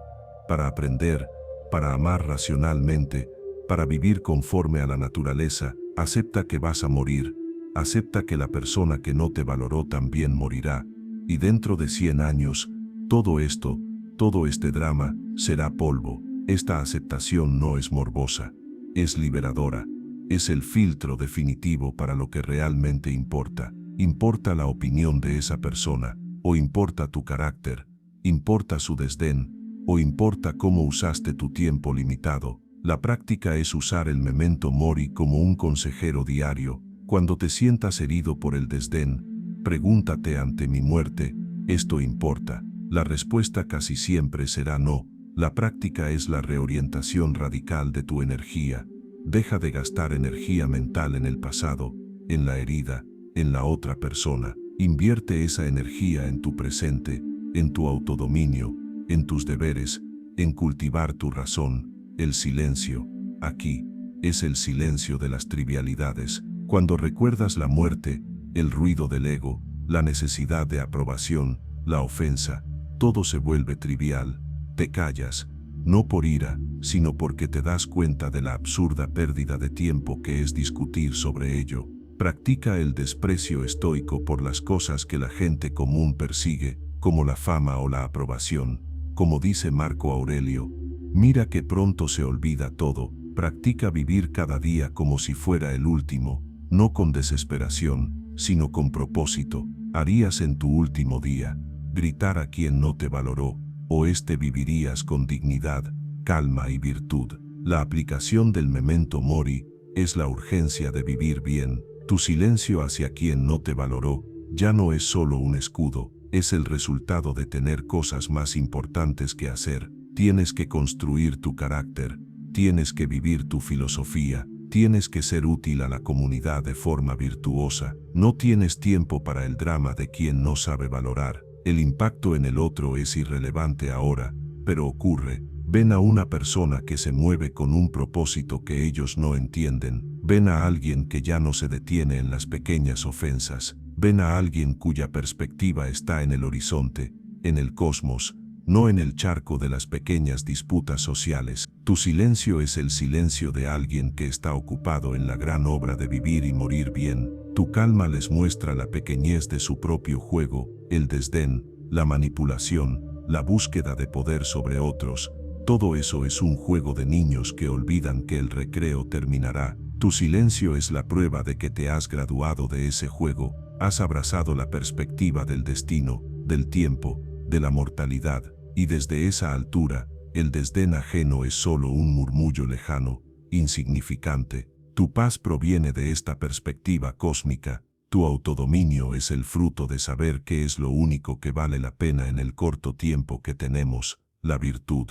para aprender, para amar racionalmente, para vivir conforme a la naturaleza. Acepta que vas a morir, acepta que la persona que no te valoró también morirá, y dentro de 100 años, todo esto, todo este drama, será polvo. Esta aceptación no es morbosa, es liberadora, es el filtro definitivo para lo que realmente importa. ¿Importa la opinión de esa persona, o importa tu carácter? ¿Importa su desdén, o importa cómo usaste tu tiempo limitado? La práctica es usar el memento mori como un consejero diario. Cuando te sientas herido por el desdén, pregúntate: ante mi muerte, ¿esto importa? La respuesta casi siempre será no. La práctica es la reorientación radical de tu energía. Deja de gastar energía mental en el pasado, en la herida, en la otra persona. Invierte esa energía en tu presente, en tu autodominio, en tus deberes, en cultivar tu razón. El silencio, aquí, es el silencio de las trivialidades. Cuando recuerdas la muerte, el ruido del ego, la necesidad de aprobación, la ofensa, todo se vuelve trivial. Te callas, no por ira, sino porque te das cuenta de la absurda pérdida de tiempo que es discutir sobre ello. Practica el desprecio estoico por las cosas que la gente común persigue, como la fama o la aprobación. Como dice Marco Aurelio, mira que pronto se olvida todo. Practica vivir cada día como si fuera el último, no con desesperación, sino con propósito. ¿Harías en tu último día gritar a quien no te valoró, o vivirías con dignidad, calma y virtud? La aplicación del memento mori es la urgencia de vivir bien. Tu silencio hacia quien no te valoró ya no es solo un escudo, es el resultado de tener cosas más importantes que hacer. Tienes que construir tu carácter, tienes que vivir tu filosofía, tienes que ser útil a la comunidad de forma virtuosa, no tienes tiempo para el drama de quien no sabe valorar. El impacto en el otro es irrelevante ahora, pero ocurre. Ven a una persona que se mueve con un propósito que ellos no entienden. Ven a alguien que ya no se detiene en las pequeñas ofensas. Ven a alguien cuya perspectiva está en el horizonte, en el cosmos, no en el charco de las pequeñas disputas sociales. Tu silencio es el silencio de alguien que está ocupado en la gran obra de vivir y morir bien. Tu calma les muestra la pequeñez de su propio juego, el desdén, la manipulación, la búsqueda de poder sobre otros. Todo eso es un juego de niños que olvidan que el recreo terminará. Tu silencio es la prueba de que te has graduado de ese juego, has abrazado la perspectiva del destino, del tiempo, de la mortalidad, y desde esa altura, el desdén ajeno es solo un murmullo lejano, insignificante. Tu paz proviene de esta perspectiva cósmica. Tu autodominio es el fruto de saber qué es lo único que vale la pena en el corto tiempo que tenemos, la virtud.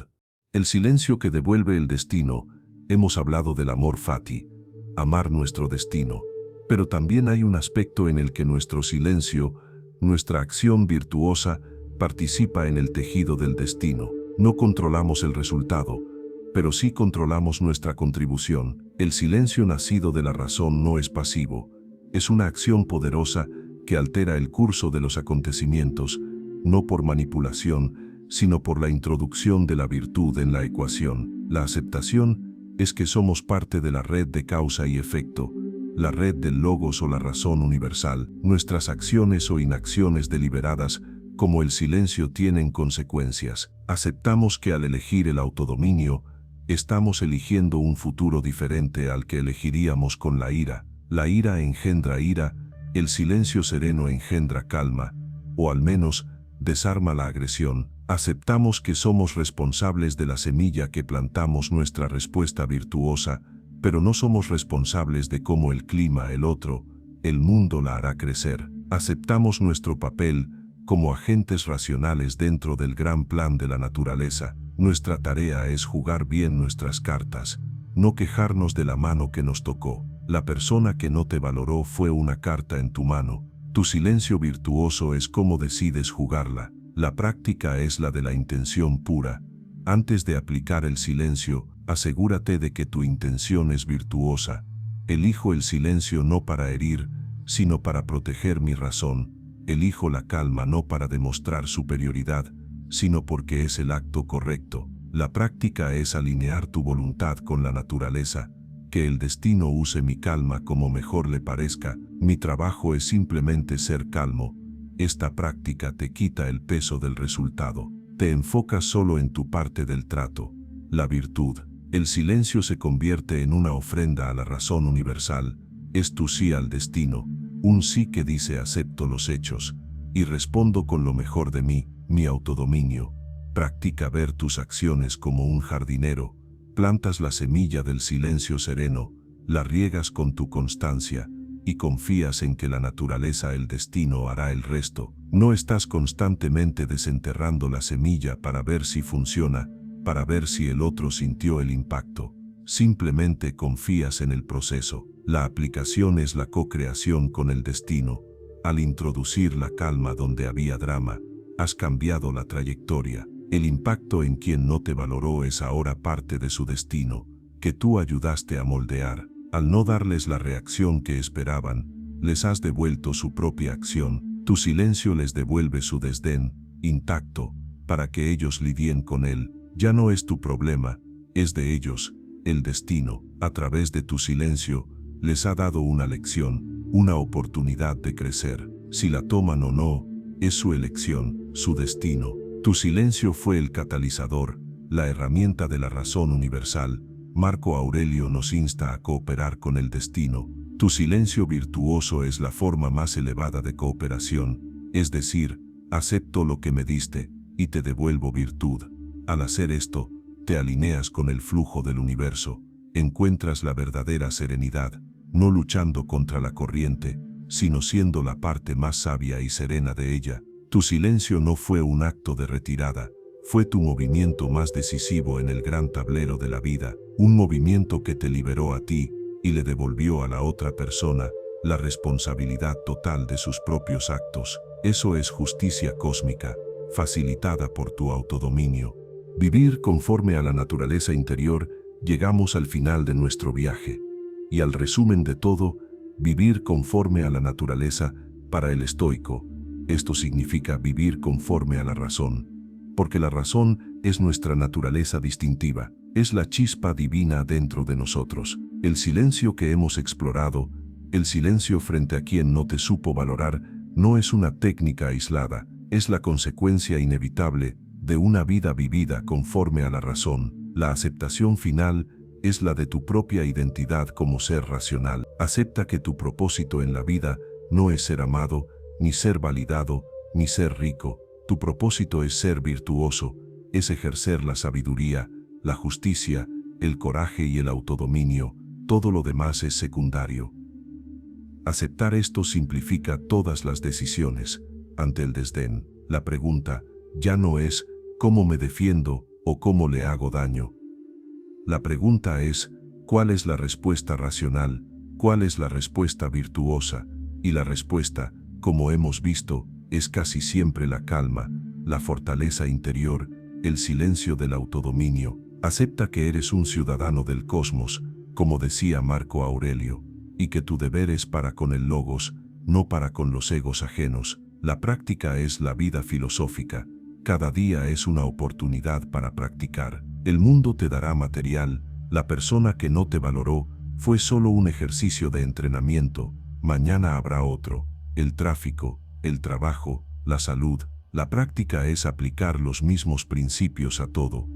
El silencio que devuelve el destino. Hemos hablado del amor fati, amar nuestro destino, pero también hay un aspecto en el que nuestro silencio, nuestra acción virtuosa, participa en el tejido del destino. No controlamos el resultado, pero sí controlamos nuestra contribución. El silencio nacido de la razón no es pasivo, es una acción poderosa que altera el curso de los acontecimientos, no por manipulación, sino por la introducción de la virtud en la ecuación. La aceptación es que somos parte de la red de causa y efecto, la red del logos o la razón universal. Nuestras acciones o inacciones deliberadas, como el silencio, tienen consecuencias. Aceptamos que al elegir el autodominio, estamos eligiendo un futuro diferente al que elegiríamos con la ira. La ira engendra ira, el silencio sereno engendra calma, o al menos, desarma la agresión. Aceptamos que somos responsables de la semilla que plantamos, nuestra respuesta virtuosa, pero no somos responsables de cómo el clima, el otro, el mundo la hará crecer. Aceptamos nuestro papel como agentes racionales dentro del gran plan de la naturaleza. Nuestra tarea es jugar bien nuestras cartas, no quejarnos de la mano que nos tocó. La persona que no te valoró fue una carta en tu mano. Tu silencio virtuoso es cómo decides jugarla. La práctica es la de la intención pura. Antes de aplicar el silencio, asegúrate de que tu intención es virtuosa. Elijo el silencio no para herir, sino para proteger mi razón. Elijo la calma no para demostrar superioridad, sino porque es el acto correcto. La práctica es alinear tu voluntad con la naturaleza. Que el destino use mi calma como mejor le parezca. Mi trabajo es simplemente ser calmo. Esta práctica te quita el peso del resultado. Te enfocas solo en tu parte del trato, la virtud. El silencio se convierte en una ofrenda a la razón universal. Es tu sí al destino, un sí que dice acepto los hechos y respondo con lo mejor de mí, mi autodominio. Practica ver tus acciones como un jardinero. Plantas la semilla del silencio sereno, la riegas con tu constancia y confías en que la naturaleza, el destino, hará el resto. No estás constantemente desenterrando la semilla para ver si funciona, para ver si el otro sintió el impacto. Simplemente confías en el proceso. La aplicación es la co-creación con el destino. Al introducir la calma donde había drama, has cambiado la trayectoria. El impacto en quien no te valoró es ahora parte de su destino, que tú ayudaste a moldear. Al no darles la reacción que esperaban, les has devuelto su propia acción. Tu silencio les devuelve su desdén, intacto, para que ellos lidien con él. Ya no es tu problema, es de ellos. El destino, a través de tu silencio, les ha dado una lección, una oportunidad de crecer. Si la toman o no, es su elección, su destino. Tu silencio fue el catalizador, la herramienta de la razón universal. Marco Aurelio nos insta a cooperar con el destino. Tu silencio virtuoso es la forma más elevada de cooperación, es decir, acepto lo que me diste y te devuelvo virtud. Al hacer esto, te alineas con el flujo del universo, encuentras la verdadera serenidad, no luchando contra la corriente, sino siendo la parte más sabia y serena de ella. Tu silencio no fue un acto de retirada, fue tu movimiento más decisivo en el gran tablero de la vida, un movimiento que te liberó a ti y le devolvió a la otra persona la responsabilidad total de sus propios actos. Eso es justicia cósmica, facilitada por tu autodominio. Vivir conforme a la naturaleza interior, llegamos al final de nuestro viaje. Y al resumen de todo, vivir conforme a la naturaleza, para el estoico, esto significa vivir conforme a la razón. Porque la razón es nuestra naturaleza distintiva, es la chispa divina dentro de nosotros. El silencio que hemos explorado, el silencio frente a quien no te supo valorar, no es una técnica aislada, es la consecuencia inevitable de una vida vivida conforme a la razón. La aceptación final es la de tu propia identidad como ser racional. Acepta que tu propósito en la vida no es ser amado, ni ser validado, ni ser rico. Tu propósito es ser virtuoso, es ejercer la sabiduría, la justicia, el coraje y el autodominio. Todo lo demás es secundario. Aceptar esto simplifica todas las decisiones. Ante el desdén, la pregunta ya no es ¿cómo me defiendo o cómo le hago daño? La pregunta es ¿cuál es la respuesta racional? ¿Cuál es la respuesta virtuosa? Y la respuesta, como hemos visto, es casi siempre la calma, la fortaleza interior, el silencio del autodominio. Acepta que eres un ciudadano del cosmos, como decía Marco Aurelio, y que tu deber es para con el logos, no para con los egos ajenos. La práctica es la vida filosófica. Cada día es una oportunidad para practicar. El mundo te dará material. La persona que no te valoró fue solo un ejercicio de entrenamiento. Mañana habrá otro. El tráfico, el trabajo, la salud. La práctica es aplicar los mismos principios a todo.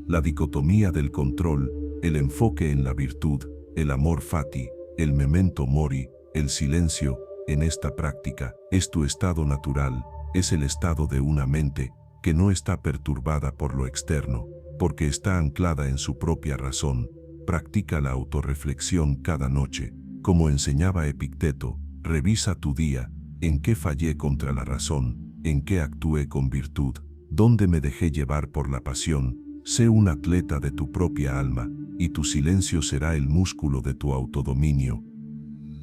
La dicotomía del control, el enfoque en la virtud, el amor fati, el memento mori, el silencio, en esta práctica, es tu estado natural, es el estado de una mente que no está perturbada por lo externo, porque está anclada en su propia razón. Practica la autorreflexión cada noche. Como enseñaba Epicteto, revisa tu día, en qué fallé contra la razón, en qué actué con virtud, dónde me dejé llevar por la pasión. Sé un atleta de tu propia alma, y tu silencio será el músculo de tu autodominio.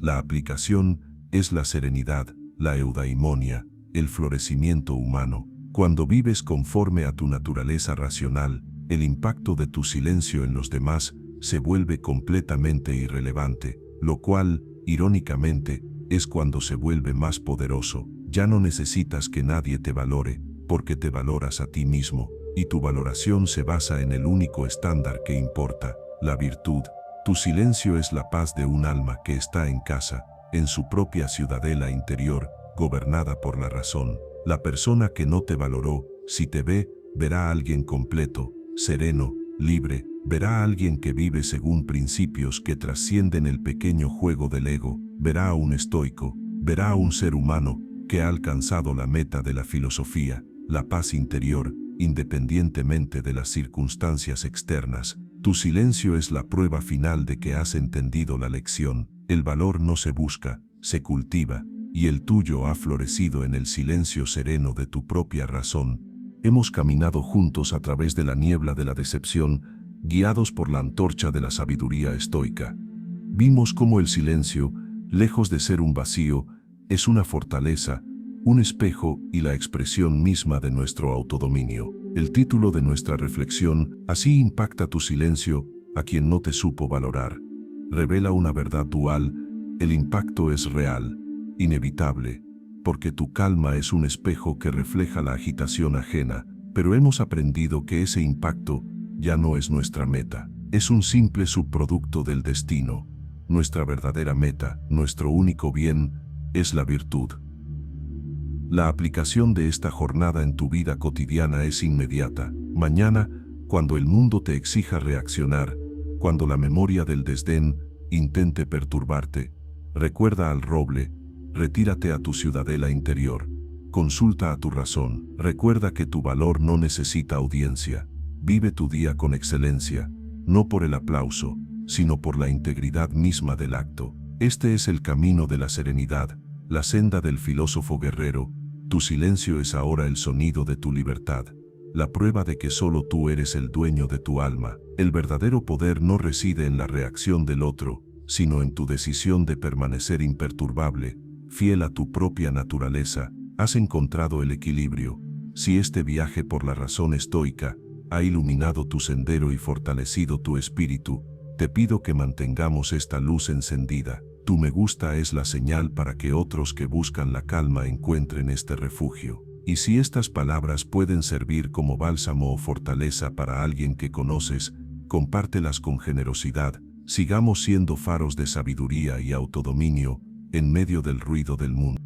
La aplicación es la serenidad, la eudaimonia, el florecimiento humano. Cuando vives conforme a tu naturaleza racional, el impacto de tu silencio en los demás se vuelve completamente irrelevante, lo cual, irónicamente, es cuando se vuelve más poderoso. Ya no necesitas que nadie te valore, porque te valoras a ti mismo, y tu valoración se basa en el único estándar que importa, la virtud. Tu silencio es la paz de un alma que está en casa, en su propia ciudadela interior, gobernada por la razón. La persona que no te valoró, si te ve, verá a alguien completo, sereno, libre, verá a alguien que vive según principios que trascienden el pequeño juego del ego, verá a un estoico, verá a un ser humano que ha alcanzado la meta de la filosofía, la paz interior, independientemente de las circunstancias externas. Tu silencio es la prueba final de que has entendido la lección. El valor no se busca, se cultiva, y el tuyo ha florecido en el silencio sereno de tu propia razón. Hemos caminado juntos a través de la niebla de la decepción, guiados por la antorcha de la sabiduría estoica. Vimos cómo el silencio, lejos de ser un vacío, es una fortaleza, un espejo y la expresión misma de nuestro autodominio. El título de nuestra reflexión, Así impacta tu silencio a quien no te supo valorar, revela una verdad dual. El impacto es real, inevitable, porque tu calma es un espejo que refleja la agitación ajena, pero hemos aprendido que ese impacto ya no es nuestra meta, es un simple subproducto del destino. Nuestra verdadera meta, nuestro único bien, es la virtud. La aplicación de esta jornada en tu vida cotidiana es inmediata. Mañana, cuando el mundo te exija reaccionar, cuando la memoria del desdén intente perturbarte, recuerda al roble, retírate a tu ciudadela interior, consulta a tu razón, recuerda que tu valor no necesita audiencia, vive tu día con excelencia, no por el aplauso, sino por la integridad misma del acto. Este es el camino de la serenidad, la senda del filósofo guerrero. Tu silencio es ahora el sonido de tu libertad. la prueba de que solo tú eres el dueño de tu alma. El verdadero poder no reside en la reacción del otro, sino en tu decisión de permanecer imperturbable, fiel a tu propia naturaleza. Has encontrado el equilibrio. Si este viaje por la razón estoica ha iluminado tu sendero y fortalecido tu espíritu, te pido que mantengamos esta luz encendida. Tu me gusta es la señal para que otros que buscan la calma encuentren este refugio. Y si estas palabras pueden servir como bálsamo o fortaleza para alguien que conoces, compártelas con generosidad. Sigamos siendo faros de sabiduría y autodominio en medio del ruido del mundo.